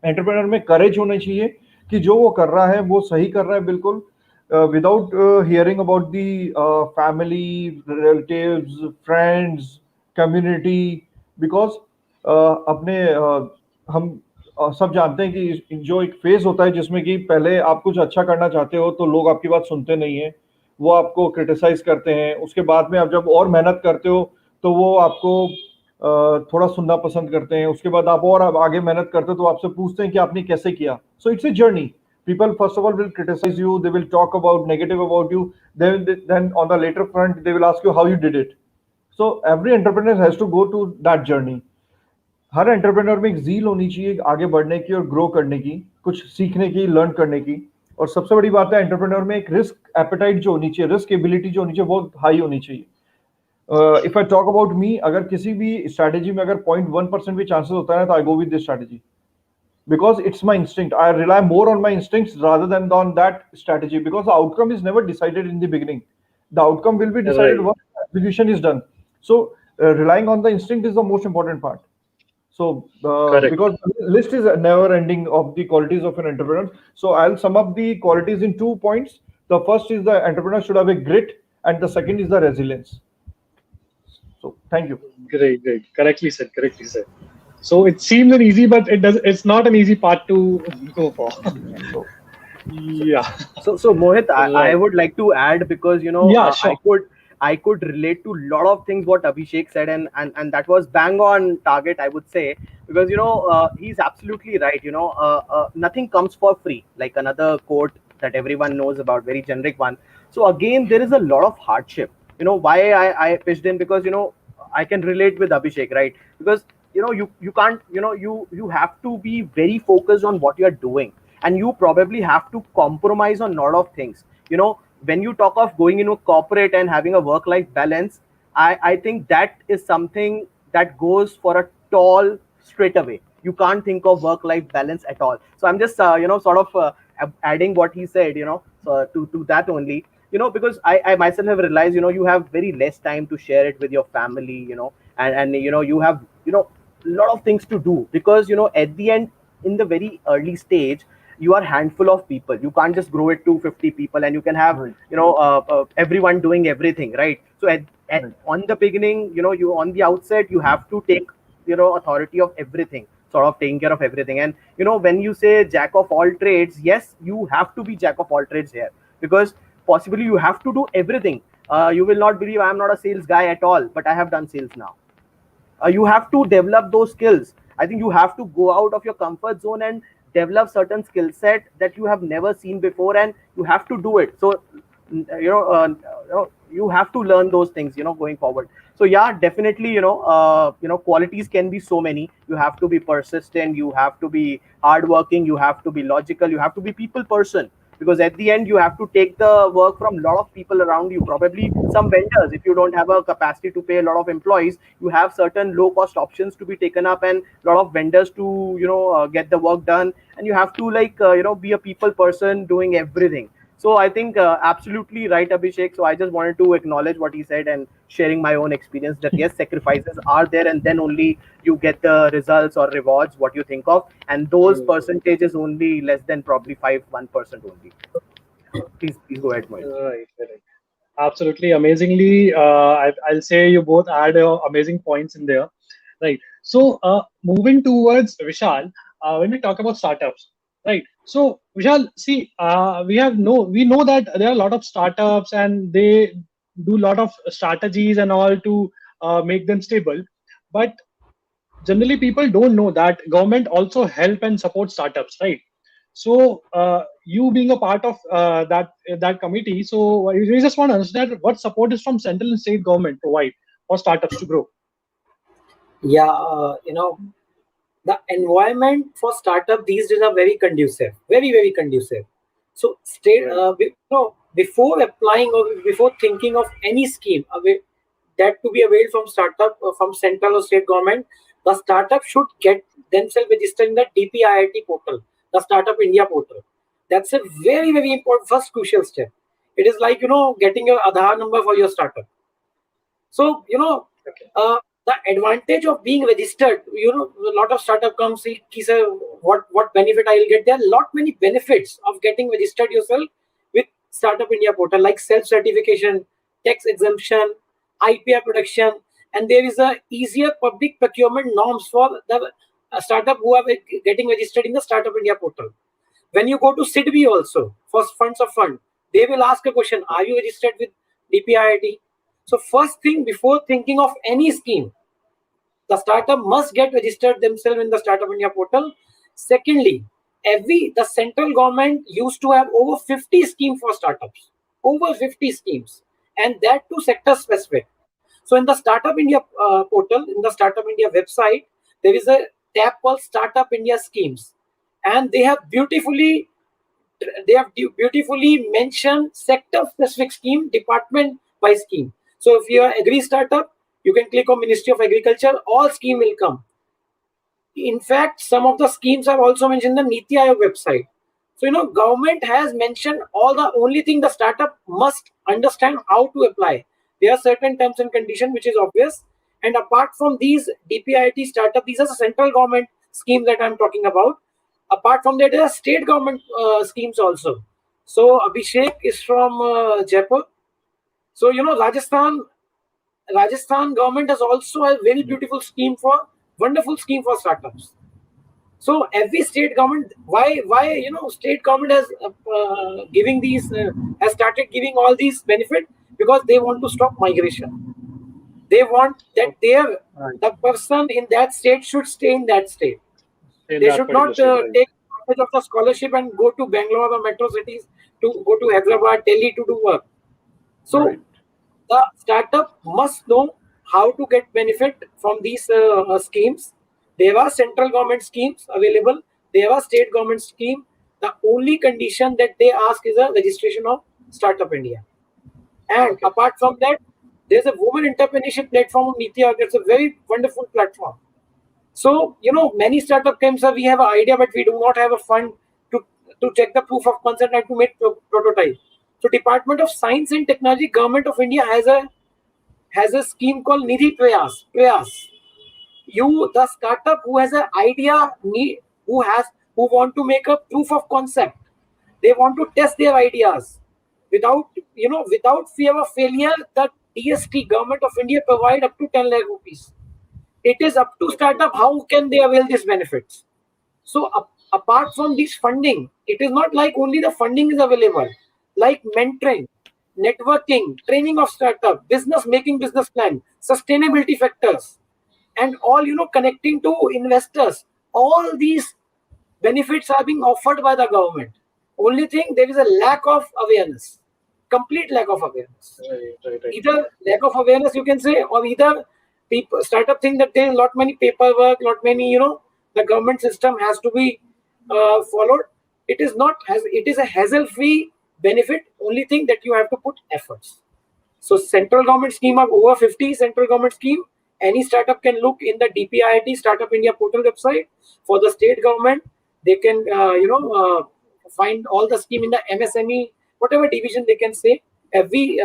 एंटरप्रेन्योर में करेज होनी चाहिए कि जो वो कर रहा है वो सही कर रहा है बिल्कुल, without hearing about the family, relatives, friends, community. Because अपने हम सब जानते हैं कि जो एक फेज होता है जिसमें कि पहले आप कुछ अच्छा करना चाहते हो तो लोग आपकी बात सुनते नहीं है, वो आपको क्रिटिसाइज करते हैं। उसके बाद में आप जब और मेहनत करते हो तो वो आपको थोड़ा सुनना पसंद करते हैं। उसके बाद आप और आगे मेहनत करते हो तो आपसे पूछते हैं कि आपने कैसे किया। So it's a journey. People first of all will criticize you, they will talk about negative about you, then on the later front they will ask you how you did it. So every entrepreneur has to go to that journey. Her entrepreneur में एक जील होनी चाहिए आगे बढ़ने की और grow करने की, कुछ सीखने की, लर्न करने की। और सबसे बड़ी बात है एंटरप्रेन्योर में एक रिस्क एपेटाइट जो होनी चाहिए, रिस्क एबिलिटी जो होनी चाहिए, बहुत हाई होनी चाहिए। If I talk about me, अगर किसी भी स्ट्रैटेजी में अगर 0.1% भी चांसेस होता है तो I go with this strategy, because it's my instinct. I rely more on my instincts rather than on that strategy, because the outcome is never decided in the beginning. The outcome will be decided Right. once execution is done. So relying on the instinct is the most important part. So Correct. because the list is never ending of the qualities of an entrepreneur. So I'll sum up the qualities in 2 points. The first is the entrepreneur should have a grit, and the second is the resilience. So thank you. Great, great. Correctly said. Correctly said. So it seems an easy, but it does. It's not an easy part to go for. So, Yeah. So Mohit, I Right. would like to add, because Yeah, sure. I could relate to a lot of things what Abhishek said, and that was bang on target, I would say, because he's absolutely right. Nothing comes for free, like another quote that everyone knows about, very generic one. So again, there is a lot of hardship. Why I pitched in, because I can relate with Abhishek, right? Because you can't, you have to be very focused on what you are doing, and you probably have to compromise on a lot of things. When you talk of going into corporate and having a work life balance, I think that is something that goes for a tall straight away. You can't think of work life balance at all. So I'm just sort of adding what he said, so to that only, because I myself have realized, you have very less time to share it with your family, and you have a lot of things to do, because at the end, in the very early stage, you are handful of people. You can't just grow it to 50 people and you can have Right. everyone doing everything, right? So Right. on the beginning, you on the outset, you have to take authority of everything, sort of taking care of everything. And when you say jack of all trades, yes, you have to be jack of all trades here, because possibly you have to do everything. You will not believe, I'm not a sales guy at all, but I have done sales now. You have to develop those skills. I think you have to go out of your comfort zone and develop certain skill set that you have never seen before, and you have to do it. So you have to learn those things going forward. So yeah, definitely, qualities can be so many. You have to be persistent, you have to be hardworking, you have to be logical, you have to be people person, because at the end you have to take the work from a lot of people around you. Probably some vendors, if you don't have a capacity to pay a lot of employees, you have certain low cost options to be taken up, and a lot of vendors to get the work done. And you have to, like, be a people person doing everything. So I think absolutely right, Abhishek. So I just wanted to acknowledge what he said and sharing my own experience, that yes, sacrifices are there, and then only you get the results or rewards what you think of, and those True. percentages only less than probably 1% only. Please go ahead, Mohit. Right, right. Absolutely, amazingly. I'll say you both add amazing points in there. Right. So, moving towards Vishal, when we talk about startups, right? So, Vishal, see, we know that there are a lot of startups and they do a lot of strategies and all to make them stable. But generally, people don't know that government also help and support startups, right? So, you being a part of that committee, so we just want to understand what support is from central and state government provide for startups to grow. Yeah, the environment for startup these days are very conducive, very conducive. So Right. before applying or before thinking of any scheme that to be availed from startup from central or state government, the startup should get themselves registered in the DPIIT portal, the Startup India portal. That's a very important first crucial step. It is like getting your Aadhaar number for your startup. So, Okay. the advantage of being registered, a lot of startup comes, he say, what benefit I will get? There are lot many benefits of getting registered yourself with Startup India portal, like self-certification, tax exemption, IPR protection, and there is a easier public procurement norms for the startup who are getting registered in the Startup India portal. When you go to SIDBI also, for funds of fund, they will ask a question, are you registered with DPIIT? So first thing, before thinking of any scheme, the startup must get registered themselves in the Startup India portal. Secondly, the central government used to have over 50 schemes for startups, over 50 schemes, and that too sector specific. So in the Startup India portal, in the Startup India website, there is a tab called Startup India schemes, and they have beautifully mentioned sector specific scheme, department by scheme. So if you are agri startup, you can click on Ministry of Agriculture, all scheme will come. In fact, some of the schemes are also mentioned in the Niti Aayog website. So government has mentioned all. The only thing, the startup must understand how to apply. There are certain terms and conditions which is obvious. And apart from these DPIIT startup, these are the central government schemes that I'm talking about. Apart from that, there are state government schemes also. So Abhishek is from Jaipur. So Rajasthan government has also a very beautiful scheme for wonderful scheme for startups. So every state government, why state government has giving these has started giving all these benefit, because they want to stop migration. They want that Right. the person in that state should stay in that state. In They that should particular not state, right? take advantage of the scholarship and go to Bangalore or metro cities, to go to Hyderabad, Delhi to do work. So Right. the startup must know how to get benefit from these schemes. There are central government schemes available. There are state government scheme. The only condition that they ask is a registration of Startup India. And Okay. apart from that, there's a women entrepreneurship platform on Niti Agarwal. It's a very wonderful platform. So, many startup comes up, we have an idea, but we do not have a fund to, to check the proof of concept and to make prototype. So Department of Science and Technology, Government of India has a scheme called Nidhi Prayas. The startup who has an idea, who want to make a proof of concept, they want to test their ideas without fear of failure. The DST, Government of India, provide up to 10 lakh rupees. It is up to startup how can they avail these benefits. So apart from this funding, it is not like only the funding is available, like mentoring, networking, training of startup, business, making business plan, sustainability factors, and all connecting to investors. All these benefits are being offered by the government. Only thing, there is a lack of awareness, complete lack of awareness. Right. Either lack of awareness, you can say, or either people startup think that there is lot many paperwork, lot many the government system has to be followed. It is not, as it is a hassle free benefit. Only thing that you have to put efforts. So central government scheme of over 50 central government scheme. Any startup can look in the DPIIT Startup India portal website. For the state government, they can find all the scheme in the MSME, whatever division they can say. Every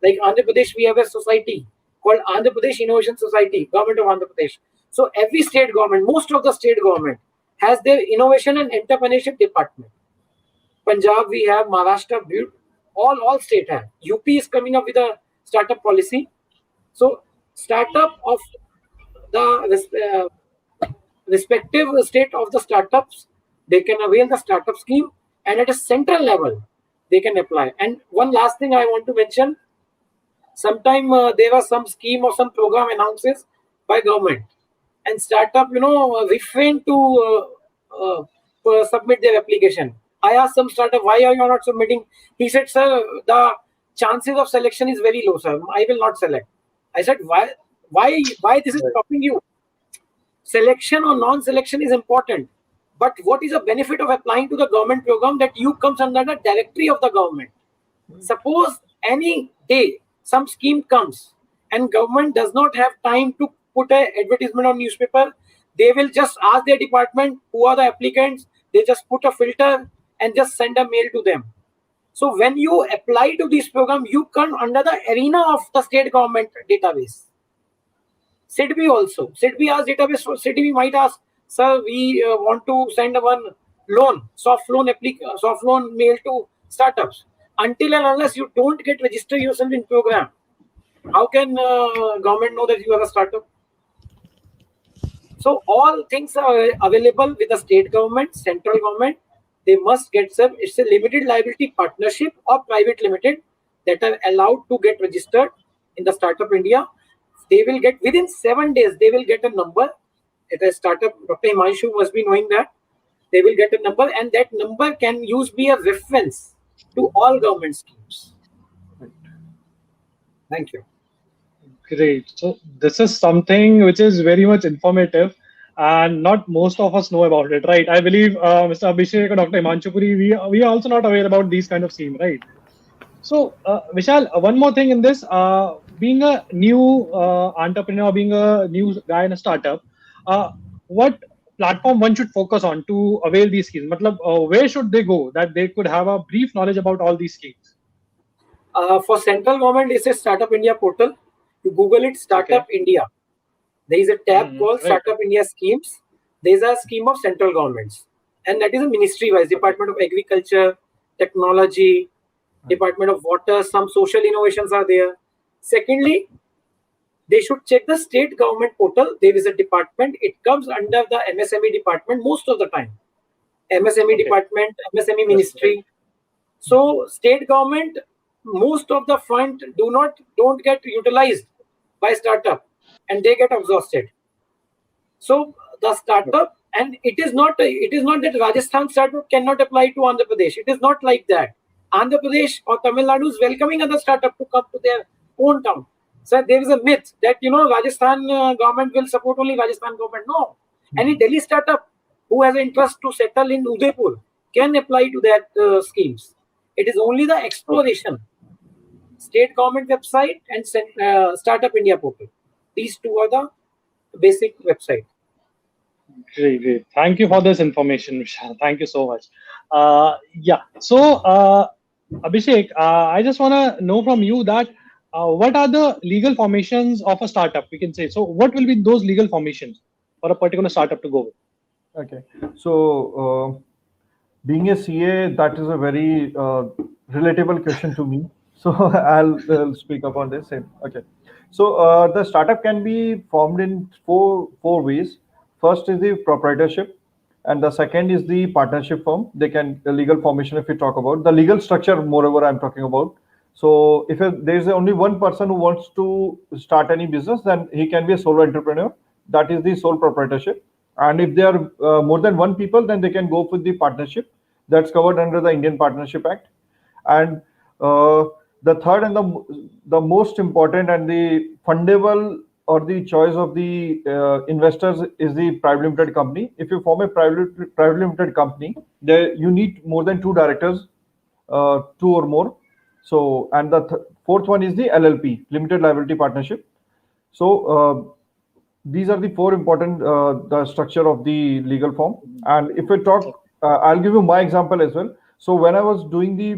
like Andhra Pradesh, we have a society called Andhra Pradesh Innovation Society, Government of Andhra Pradesh. So every state government, most of the state government has their innovation and entrepreneurship department. Punjab we have, Maharashtra, all state have. UP is coming up with a startup policy. So startup of the respective state of the startups, they can avail the startup scheme, and at a central level, they can apply. And one last thing I want to mention: sometime there was some scheme or some program announces by government, and startup refrain to submit their application. I asked some startup, why are you not submitting? He said, sir, the chances of selection is very low, sir, I will not select. I said, why this is stopping you? Selection or non-selection is important, but what is the benefit of applying to the government program that you comes under the directory of the government? Suppose any day some scheme comes and government does not have time to put an advertisement on newspaper, they will just ask their department who are the applicants, they just put a filter and just send a mail to them. So when you apply to this program, you come under the arena of the state government database. SIDBI also. SIDBI asks database. SIDBI might ask, sir, we want to send one loan, soft loan mail to startups. Until and unless you don't get register yourself in program, how can government know that you have a startup? So all things are available with the state government, central government. They must get some. It's a limited liability partnership or private limited that are allowed to get registered in the Startup India. They will get within 7 days. They will get a number. At a startup, Dr. Himanshu must be knowing that. They will get a number, and that number can be a reference to all government schemes. Thank you. Great. So this is something which is very much informative, and not most of us know about it, right? I believe Mr. Abhishek or Dr. Himanshu Puri, we are also not aware about these kind of scheme, right? So Vishal, one more thing in this, being a new entrepreneur, being a new guy in a startup, what platform one should focus on to avail these schemes? Matlab, where should they go that they could have a brief knowledge about all these schemes? For central government, it's a Startup India portal. You Google it, Startup Okay. India. There is a tab called Right. Startup India schemes. There is a scheme of central governments, and that is a ministry-wise. Department of Agriculture, Technology, Department of Water. Some social innovations are there. Secondly, they should check the state government portal. There is a department. It comes under the MSME department most of the time. MSME Okay. department, MSME Yes, ministry. So state government, most of the fund don't get utilized by startup, and they get exhausted. So the startup And it is not that Rajasthan startup cannot apply to Andhra Pradesh. It is not like that. Andhra Pradesh or Tamil Nadu is welcoming other startup to come to their own town. So there is a myth that Rajasthan government will support only Rajasthan government. No, any Delhi startup who has an interest to settle in Udaipur can apply to that schemes. It is only the exploration. State government website and Startup India portal. These two are the basic website. Great, great. Thank you for this information, Vishal. Thank you so much. Yeah. So, Abhishek, I just want to know from you that what are the legal formations of a startup? We can say. So, what will be those legal formations for a particular startup to go with? Okay. So, being a CA, that is a very relatable question to me. So I'll speak up on this. Same. Okay. So the startup can be formed in four ways. First is the proprietorship, and the second is the partnership form. They can the legal formation if we talk about the legal structure. Moreover, I'm talking about. So if there is only one person who wants to start any business, then he can be a solo entrepreneur. That is the sole proprietorship. And if there are more than one people, then they can go with the partnership that's covered under the Indian Partnership Act. And uh, the third and the most important and the fundable or the choice of the investors is the private limited company. If you form a private limited company, there you need more than two directors, two or more. So, and the fourth one is the LLP, limited liability partnership. So these are the four important the structure of the legal form. And if we talk, I'll give you my example as well. So when I was doing the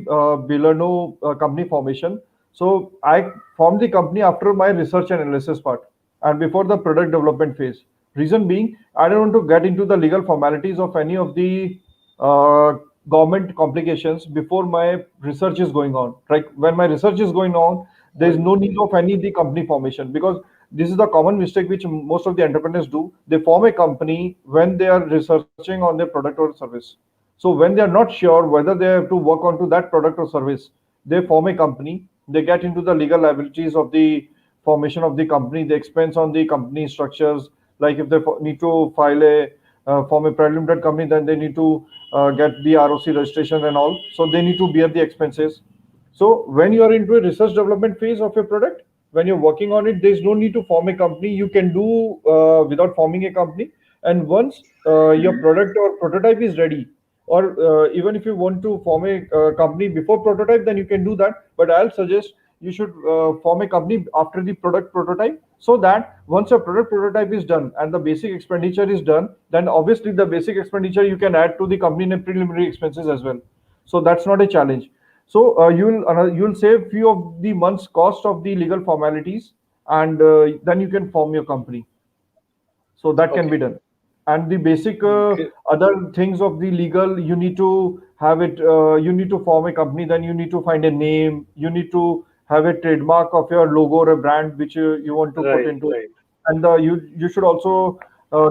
Belearno company formation, so I formed the company after my research and analysis part and before the product development phase. Reason being, I don't want to get into the legal formalities of any of the uh, government complications before my research is going on. Like when my research is going on, there is no need of any of the company formation because this is the common mistake which most of the entrepreneurs do. They form a company when they are researching on their product or service. So when they are not sure whether they have to work onto that product or service, they form a company. They get into the legal liabilities of the formation of the company, the expense on the company structures. Like if they need to file a form a private limited company, then they need to get the ROC registration and all. So they need to bear the expenses. So when you are into a research development phase of a product, when you're working on it, there's no need to form a company. You can do without forming a company. And once your product or prototype is ready, or even if you want to form a company before prototype, then you can do that. But I'll suggest you should form a company after the product prototype, so that once your product prototype is done and the basic expenditure is done, then obviously the basic expenditure you can add to the company and preliminary expenses as well. So that's not a challenge. So you'll save few of the months cost of the legal formalities, and then you can form your company. So that can Okay. be done. And the basic Great. other things of the legal, you need to have it. You need to form a company. Then you need to find a name. You need to have a trademark of your logo or a brand which you want to put Right, into it. right. And you should also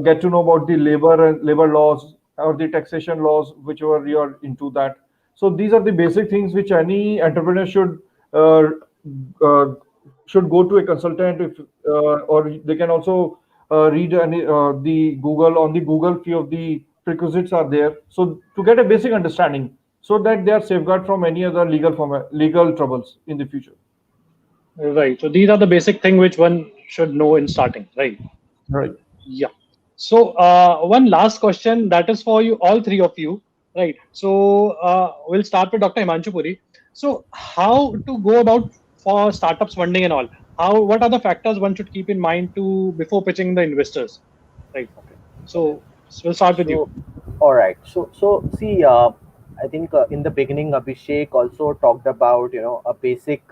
get to know about the labor laws or the taxation laws, whichever you're into that. So these are the basic things which any entrepreneur uh, should go to a consultant if or they can also read any the Google on the Google few of the prerequisites are there. So to get a basic understanding, so that they are safeguarded from any other legal troubles in the future. Right. So these are the basic thing which one should know in starting. Right. Right. Yeah. So one last question that is for you, all three of you, right? So we'll start with Dr. Himanshu Puri. So how to go about for startups funding and all? How what are the factors one should keep in mind to before pitching the investors, right? Okay. Okay. So we'll start with you. So, all right. So see, I think in the beginning, Abhishek also talked about a basic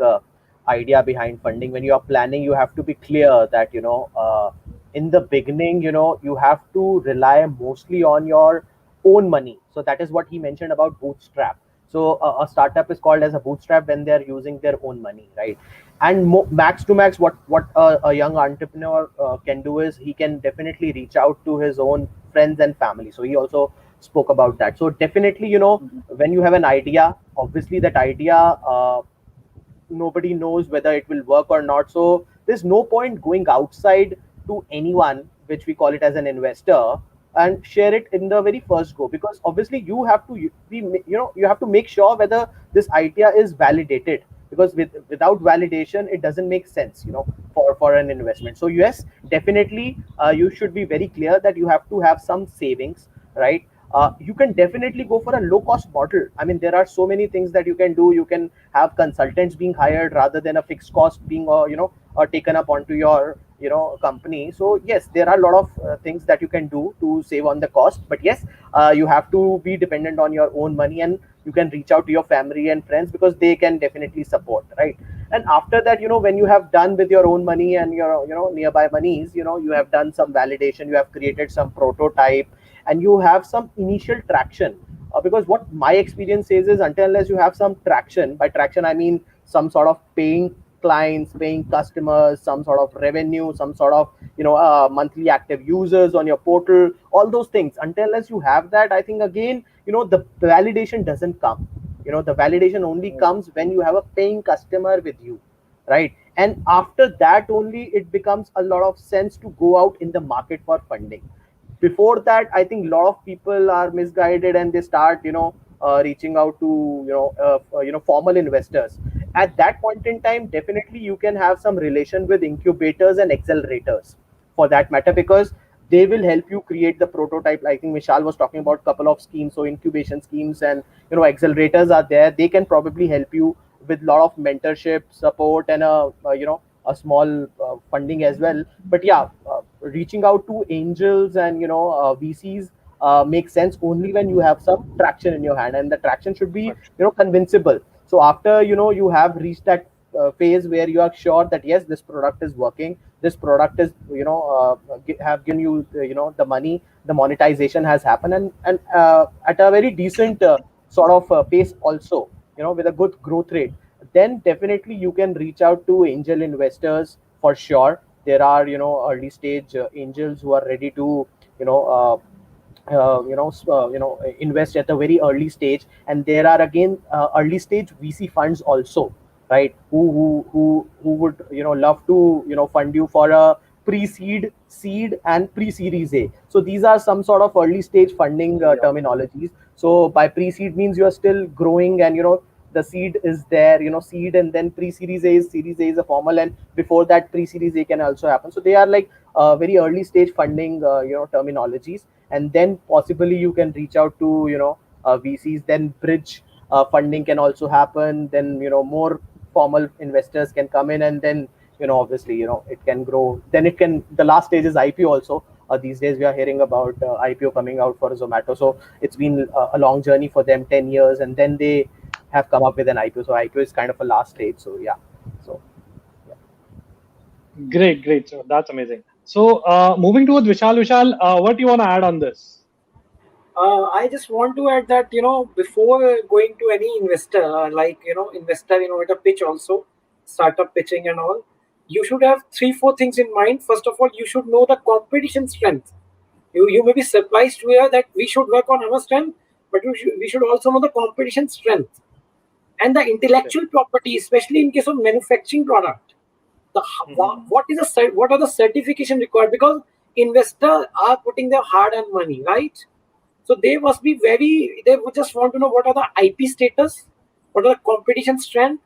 idea behind funding. When you are planning, you have to be clear that in the beginning, you have to rely mostly on your own money. So that is what he mentioned about bootstrap. So a startup is called as a bootstrap when they are using their own money, right? And max to max, what a young entrepreneur can do is he can definitely reach out to his own friends and family. So he also spoke about that. So definitely, when you have an idea, obviously that idea, nobody knows whether it will work or not. So there's no point going outside to anyone, which we call it as an investor, and share it in the very first go, because obviously you have to be, you have to make sure whether this idea is validated, because without validation it doesn't make sense, for an investment. So yes, definitely, you should be very clear that you have to have some savings, right? You can definitely go for a low cost model. I mean, there are so many things that you can do. You can have consultants being hired rather than a fixed cost being taken up onto your company. So yes, there are a lot of things that you can do to save on the cost, but yes, you have to be dependent on your own money, and you can reach out to your family and friends because they can definitely support, right? And after that, when you have done with your own money and your nearby monies, you have done some validation, you have created some prototype, and you have some initial traction. Because what my experience says is, until unless you have some traction, by traction I mean some sort of paying clients, paying customers, some sort of revenue, some sort of monthly active users on your portal, all those things, until unless you have that, I think again, the validation doesn't come. The validation only comes when you have a paying customer with you, right? And after that only it becomes a lot of sense to go out in the market for funding. Before that, I think a lot of people are misguided and they start reaching out to formal investors. At that point in time, definitely you can have some relation with incubators and accelerators, for that matter, because they will help you create the prototype. I think Vishal was talking about couple of schemes, so incubation schemes and accelerators are there. They can probably help you with a lot of mentorship support and a small funding as well. But yeah, reaching out to angels and VCs makes sense only when you have some traction in your hand, and the traction should be convincible. So after you have reached that phase where you are sure that yes, this product is working, this product is have given you the money, the monetization has happened, and at a very decent sort of pace also, with a good growth rate, then definitely you can reach out to angel investors for sure. There are early stage angels who are ready to you know uh, invest at a very early stage, and there are again early stage VC funds also, right? Who would love to fund you for a pre-seed, seed, and pre-series A. So these are some sort of early stage funding terminologies. So by pre-seed means you are still growing, and the seed is there, seed, and then pre-series A is, series A is a formal, and before that pre-series A can also happen. So they are like very early stage funding terminologies. And then possibly you can reach out to VCs, then bridge funding can also happen, then more formal investors can come in, and then obviously it can grow. Then it can, the last stage is IPO also. These days we are hearing about IPO coming out for Zomato, so it's been a long journey for them, 10 years, and then they have come up with an IPO. So IPO is kind of a last stage. So yeah. So yeah. Great, great. So that's amazing. So moving towards Vishal, Vishal, what do you want to add on this? I just want to add that before going to any investor, investor innovator pitch also, startup pitching and all, you should have 3-4 things in mind. First of all, you should know the competition strength. You may be surprised to hear that we should work on our strength, but we should also know the competition strength and the intellectual property, especially in case of manufacturing product. The what are the certification required, because investors are putting their hard-earned money, right? So they must be they would just want to know what are the IP status, what are the competition strength,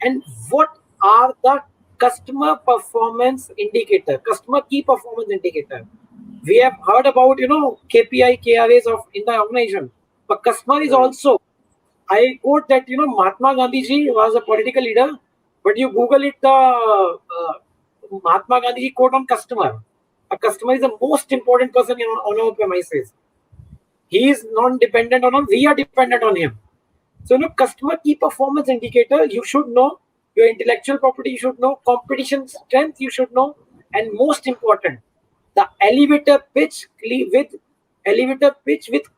and what are the customer performance indicator, customer key performance indicator. We have heard about KPI, KRAs of in the organization, but customer is also. I quote that Mahatma Gandhi ji was a political leader, but you Google it, the Mahatma Gandhi ji quote on customer. A customer is the most important person on our premises. He is non-dependent on us. We are dependent on him. So, customer key performance indicator, you should know. Your intellectual property, you should know. Competition strength, you should know. And most important, the elevator pitch with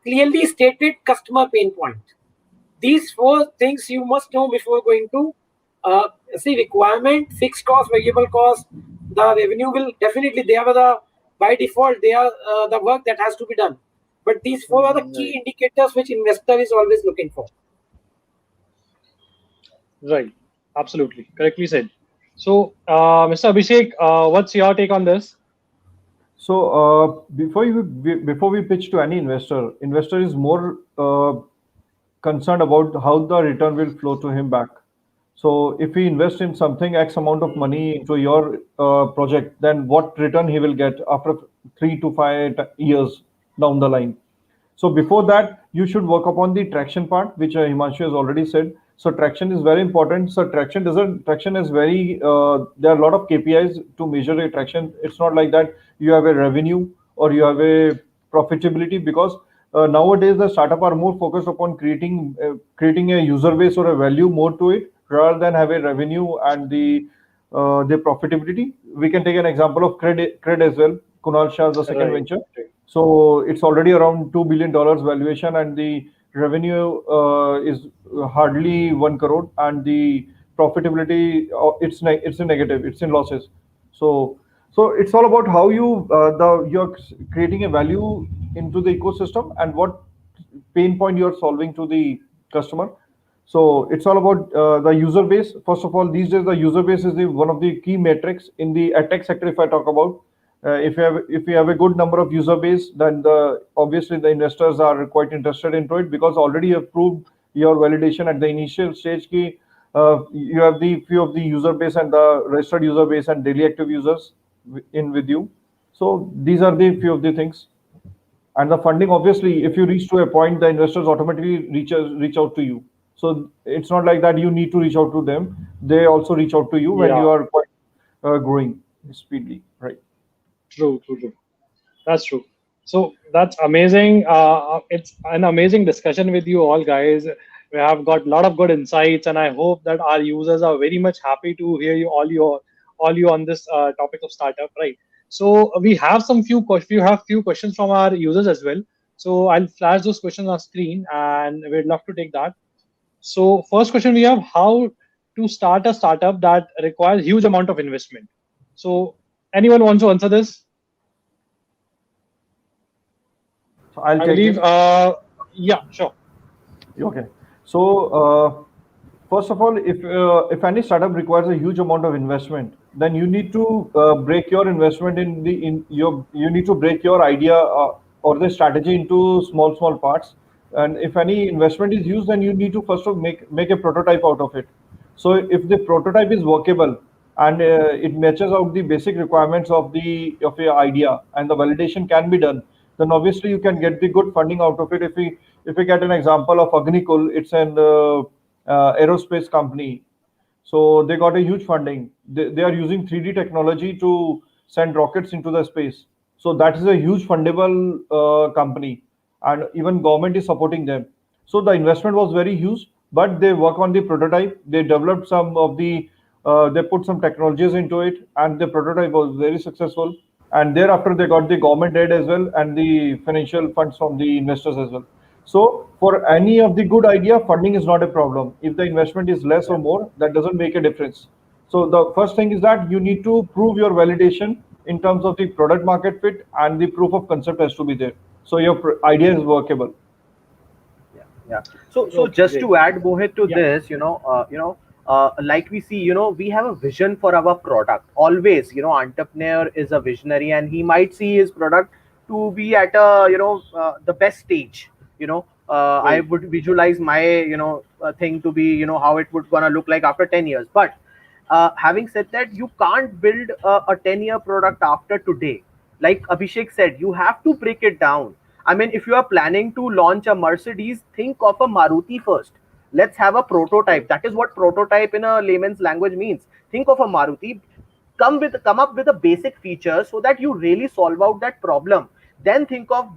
clearly stated customer pain point. These 4 things you must know before going to see requirement, fixed cost, variable cost. The revenue will definitely, they are by default, they are the work that has to be done. But these 4 are the key indicators which investor is always looking for. Right. Absolutely. Correctly said. So, Mr. Abhishek, what's your take on this? So before we pitch to any investor, investor is more concerned about how the return will flow to him back. So if he invests in something X amount of money into your project, then what return he will get after 3 to 5 years down the line. So before that, you should work upon the traction part, which Himanshu has already said. So traction is very important. So traction is very there are a lot of KPIs to measure a traction. It's not like that you have a revenue or you have a profitability, because nowadays the startup are more focused upon creating a user base or a value more to it, rather than have a revenue and the profitability. We can take an example of cred as well. Kunal Shah's the second Right. venture. So it's already around $2 billion valuation, and the revenue is hardly 1 crore, and the profitability it's in negative, it's in losses. So it's all about how you're creating a value into the ecosystem and what pain point you're solving to the customer. So it's all about the user base. First of all, these days the user base is the one of the key metrics in the tech sector. If I talk about, if you have a good number of user base, then obviously the investors are quite interested into it, because already you have proved your validation at the initial stage. You have the few of the user base and the registered user base and daily active users in with you. So these are the few of the things. And the funding, obviously, if you reach to a point, the investors automatically reach out to you. So it's not like that you need to reach out to them. They also reach out to you when Yeah. you are quite growing speedily, right? True. True. True. That's true. So that's amazing. It's an amazing discussion with you all, guys. We have got a lot of good insights, and I hope that our users are very much happy to hear you on this topic of startup. Right. So we have few questions from our users as well. So I'll flash those questions on screen, and we'd love to take that. So first question we have: how to start a startup that requires huge amount of investment? So anyone wants to answer this? So I'll I take believe, it. yeah, sure. Okay. So first of all, if any startup requires a huge amount of investment, then you need to break your investment in your you need to break your idea or the strategy into small parts. And if any investment is used, then you need to first of make a prototype out of it. So if the prototype is workable and it matches out the basic requirements of your idea, and the validation can be done, then obviously you can get the good funding out of it. If we get an example of Agnikul, it's an aerospace company. So they got a huge funding. They are using 3D technology to send rockets into the space. So that is a huge fundable company, and even government is supporting them. So the investment was very huge, but they work on the prototype. They developed they put some technologies into it, and the prototype was very successful. And thereafter, they got the government aid as well and the financial funds from the investors as well. So for any of the good idea, funding is not a problem. If the investment is less or more, that doesn't make a difference. So the first thing is that you need to prove your validation in terms of the product market fit, and the proof of concept has to be there. So your idea is workable. Yeah, yeah. So Okay, just great. to add, Mohit, to Yeah, this, like we see, we have a vision for our product. Always, entrepreneur is a visionary, and he might see his product to be at a, the best stage. I right. would visualize my, thing to be, how it would gonna look like after 10 years. But having said that, you can't build a 10-year product after today. Like Abhishek said, you have to break it down. I mean, if you are planning to launch a Mercedes, think of a Maruti first. Let's have a prototype. Right. That is what prototype in a layman's language means. Think of a Maruti, come up with a basic feature so that you really solve out that problem. Then think of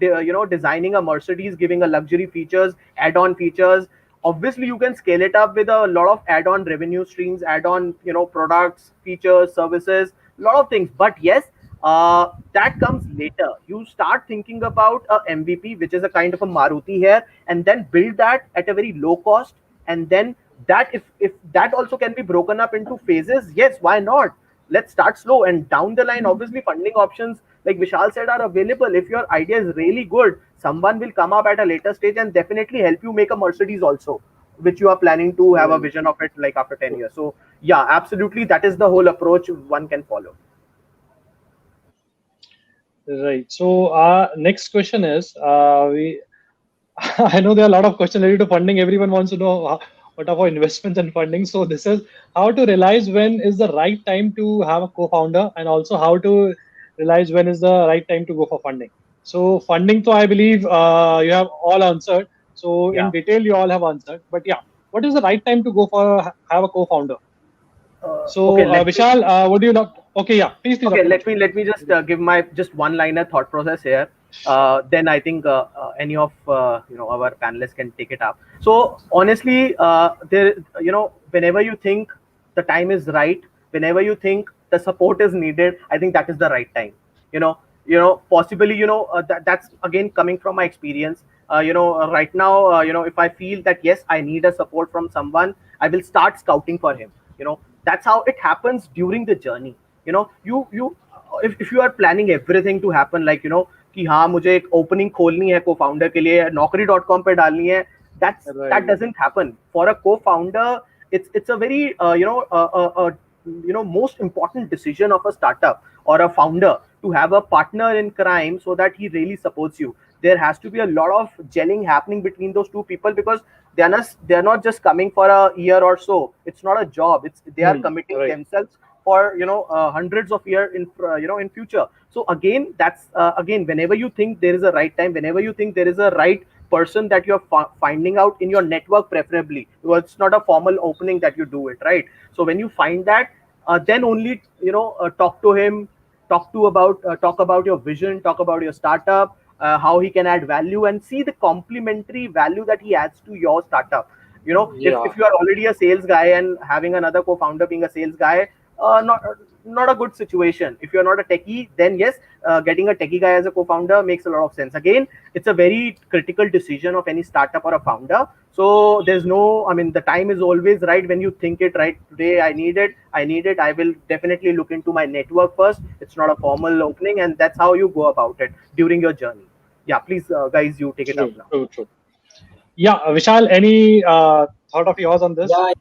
designing a Mercedes, giving a luxury features, add-on features. Obviously you can scale it up with a lot of add-on revenue streams, add-on products, features, services, a lot of things. But yes, that comes later. You start thinking about a MVP, which is a kind of a Maruti here, and then build that at a very low cost. And then that, if that also can be broken up into phases, yes, why not? Let's start slow, and down the line, obviously funding options, like Vishal said, are available. If your idea is really good, someone will come up at a later stage and definitely help you make a Mercedes also, which you are planning to have a Right. vision of it like after 10 years. So yeah, absolutely, that is the whole approach one can follow. Right. So our next question is, we I know there are a lot of questions related to funding. Everyone wants to know what are our investments and funding. So this is how to realize when is the right time to have a co-founder, and also how to realize when is the right time to go for funding. So funding, so I believe you have all answered. So in Yeah. detail, you all have answered. But yeah, what is the right time to go for have a co-founder? Okay, So let me Vishal, would you love? Okay, yeah, please, Okay, Himanshu. let me just give my just one liner thought process here. Sure. Then I think any of our panelists can take it up. So honestly, there whenever you think the time is right, whenever you think the support is needed, I think that is the right time. Possibly that's again coming from my experience. Right now, if I feel that yes, I need a support from someone, I will start scouting for him. That's how it happens during the journey. You if you are planning everything to happen, like कि हाँ मुझे एक opening खोलनी है co-founder के लिए, naukri.com पे डालनी है, that Right. doesn't happen for a co-founder. It's a very most important decision of a startup or a founder to have a partner in crime so that he really supports you. There has to be a lot of gelling happening between those two people, because they're not just coming for a year or so. It's not a job. They are committing Right. themselves for hundreds of years in future. So again, that's again, whenever you think there is a right time, whenever you think there is a right person that you're finding out in your network, preferably, because it's not a formal opening that you do it, right? So when you find that, then only talk to him, talk about your vision, talk about your startup, how he can add value, and see the complementary value that he adds to your startup. Yeah. If you are already a sales guy and having another co-founder being a sales guy, not a good situation. If you're not a techie, then yes, getting a techie guy as a co-founder makes a lot of sense. Again, it's a very critical decision of any startup or a founder. So there's no, I mean, the time is always right when you think it right. Today I need it. I will definitely look into my network first. It's not a formal opening, and that's how you go about it during your journey. Yeah, please, guys, you take it True. up now. True. True. Yeah, Vishal, any thought of yours on this? Yeah,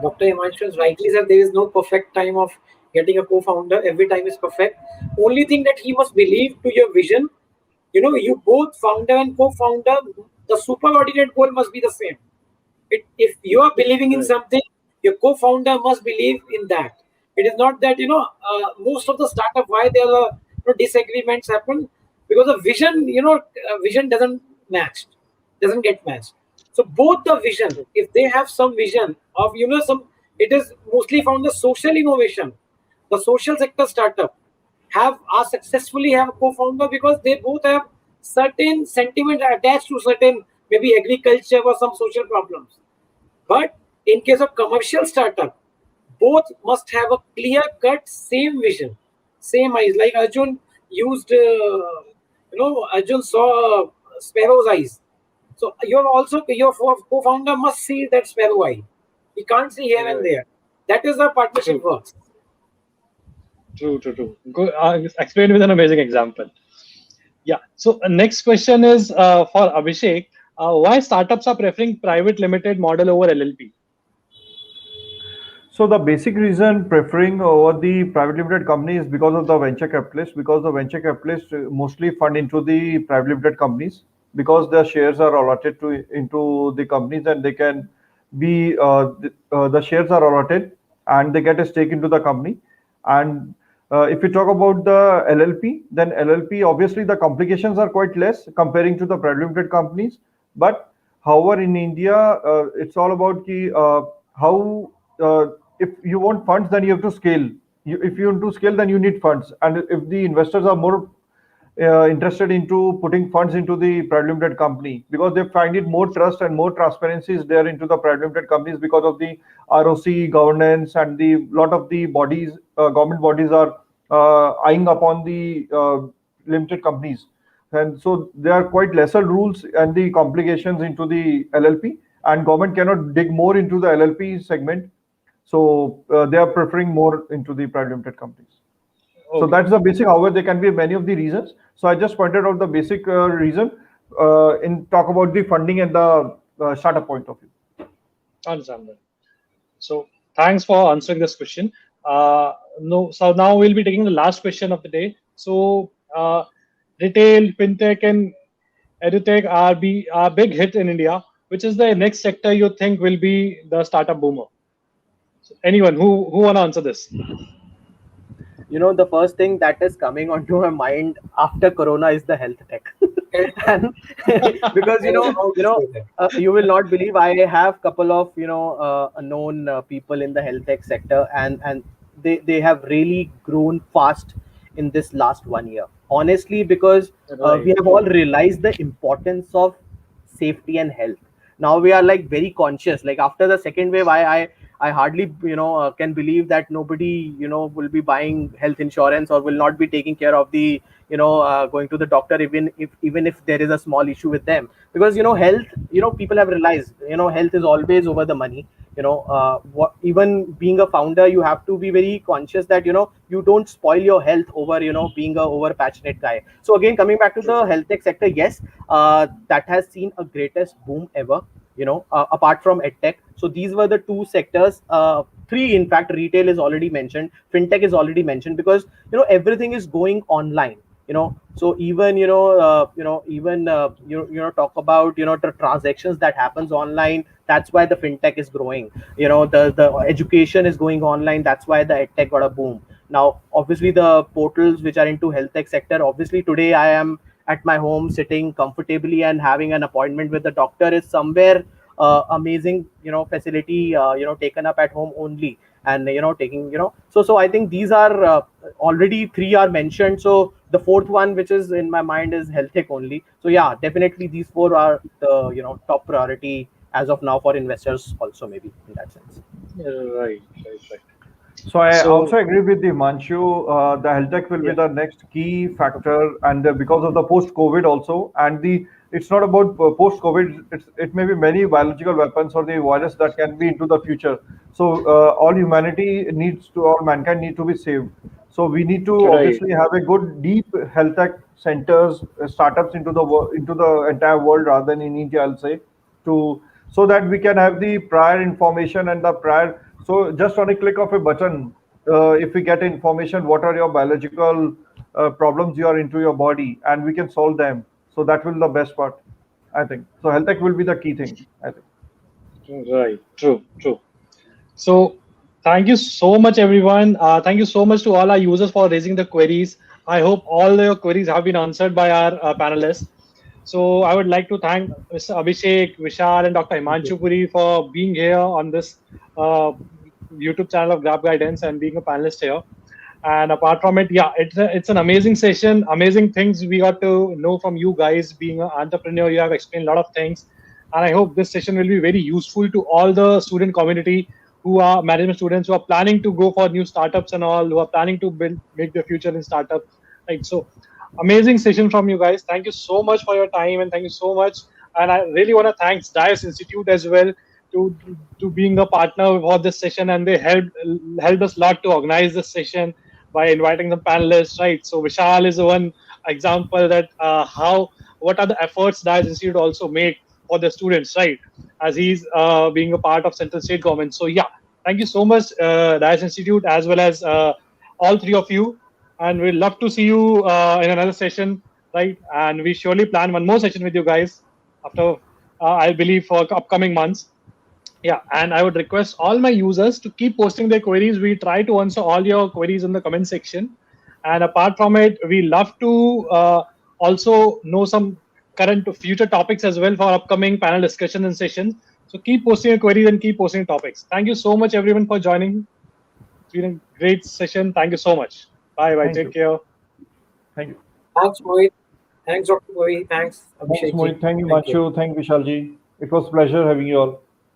Dr. Himanshu has rightly said there is no perfect time of getting a co-founder. Every time is perfect. Only thing that he must believe to your vision. You both founder and co-founder, the superordinate goal must be the same. If you are believing in Right. something, your co-founder must believe in that. It is not that most of the startup, why there are disagreements happen, because the vision vision doesn't get matched. So both the vision, if they have some vision of some, it is mostly found the social innovation, the social sector startup have are successfully have a co-founder because they both have certain sentiment attached to certain maybe agriculture or some social problems. But in case of commercial startup, both must have a clear cut same vision, same eyes. Like Arjun used, Arjun saw sparrow's eyes. So your co-founder must see that sparrow eye. He can't see here and Right. there. That is how partnership True. works. True. True. True. Good. Explained with an amazing example. Yeah. So next question is for Abhishek. Why startups are preferring private limited model over LLP? So the basic reason preferring over the private limited company is because of the venture capitalists, because the venture capitalists mostly fund into the private limited companies, because their shares are allotted to into the companies, and they can be the shares are allotted and they get a stake into the company. And if you talk about the LLP, then LLP, obviously the complications are quite less comparing to the private limited companies. But however, in India, it's all about how if you want funds, then you have to scale. If you want to scale, then you need funds. And if the investors are more interested into putting funds into the private limited company, because they find it more trust and more transparency is there into the private limited companies, because of the ROC governance, and the lot of the bodies, government bodies are eyeing upon the limited companies. And so there are quite lesser rules and the complications into the LLP, and government cannot dig more into the LLP segment. So they are preferring more into the private limited companies. So Okay. that's the basic. However, there can be many of the reasons. So I just pointed out the basic reason in talk about the funding and the startup point of view. Understand that. So thanks for answering this question. No. So now we'll be taking the last question of the day. So retail, fintech, and edutech are big hit in India. Which is the next sector you think will be the startup boomer? So anyone who wanna answer this? The first thing that is coming onto my mind after Corona is the health tech, and because you will not believe I have couple of known people in the health tech sector, and they have really grown fast in this last 1 year. Honestly, because Right. we have all realized the importance of safety and health. Now we are like very conscious. Like after the second wave, I hardly can believe that nobody will be buying health insurance or will not be taking care of the going to the doctor even if there is a small issue with them, because health, people have realized health is always over the money. Even being a founder, you have to be very conscious that you don't spoil your health over being a over passionate guy. So again, coming back to the health tech sector, yes, that has seen a greatest boom ever, apart from edtech. So these were the two sectors, three in fact. Retail is already mentioned, fintech is already mentioned, because everything is going online. So even even talk about the transactions that happens online. That's why the fintech is growing. The education is going online. That's why the edtech got a boom. Now obviously the portals which are into health tech sector, obviously today I am at my home sitting comfortably and having an appointment with the doctor is somewhere amazing facility taken up at home only. And taking so I think these are already three are mentioned. So the fourth one which is in my mind is health tech only. So yeah, definitely these four are the top priority as of now for investors also, maybe in that sense. Right. Right. Right. So I So also agree with the Himanshu. The health tech will be yeah. the next key factor, and because of the post-COVID also, and it's not about post-COVID. It may be many biological weapons or the virus that can be into the future. So all humanity needs to, all mankind need to be saved. So we need to Right. obviously have a good deep health tech centers, startups into into the entire world rather than in India, I'll say, to so that we can have the prior information and the prior. So just on a click of a button, if we get information, what are your biological problems you are into your body, and we can solve them. So that will be the best part, I think. So health tech will be the key thing, I think. Right. True. True. So thank you so much, everyone. Thank you so much to all our users for raising the queries. I hope all your queries have been answered by our panelists. So I would like to thank Mr. Abhishek, Vishal, and Dr. Thank you. Himanshu Puri for being here on this uh, YouTube channel of GrabGuidance and being a panelist here. And apart from it, yeah, it's an amazing session, amazing things we got to know from you guys. Being an entrepreneur, you have explained a lot of things, and I hope this session will be very useful to all the student community who are management students who are planning to go for new startups and all, who are planning to make their future in startups. Right. So amazing session from you guys. Thank you so much for your time, and thank you so much. And I really want to thank Dias Institute as well to being a partner for this session, and they helped us a lot to organize this session by inviting the panelists, right? So Vishal is one example that how what are the efforts Dias Institute also make for the students, right? As he's being a part of central state government. So yeah, thank you so much, Dias Institute, as well as all three of you, and we'd love to see you in another session, right? And we surely plan one more session with you guys after, I believe, for upcoming months. Yeah, and I would request all my users to keep posting their queries. We try to answer all your queries in the comment section. And apart from it, we love to also know some current future topics as well for upcoming panel discussions and sessions. So keep posting your queries and keep posting topics. Thank you so much, everyone, for joining. It's been a great session. Thank you so much. Bye bye. Thank Take you. care. Thank you. Thanks, Mohit. Thanks, Dr. Mohit. Thanks, Thanks, Abhishek ji. Mohit. Thank you, Thank you. Manshu. Thank you, Vishalji. It was a pleasure having you all.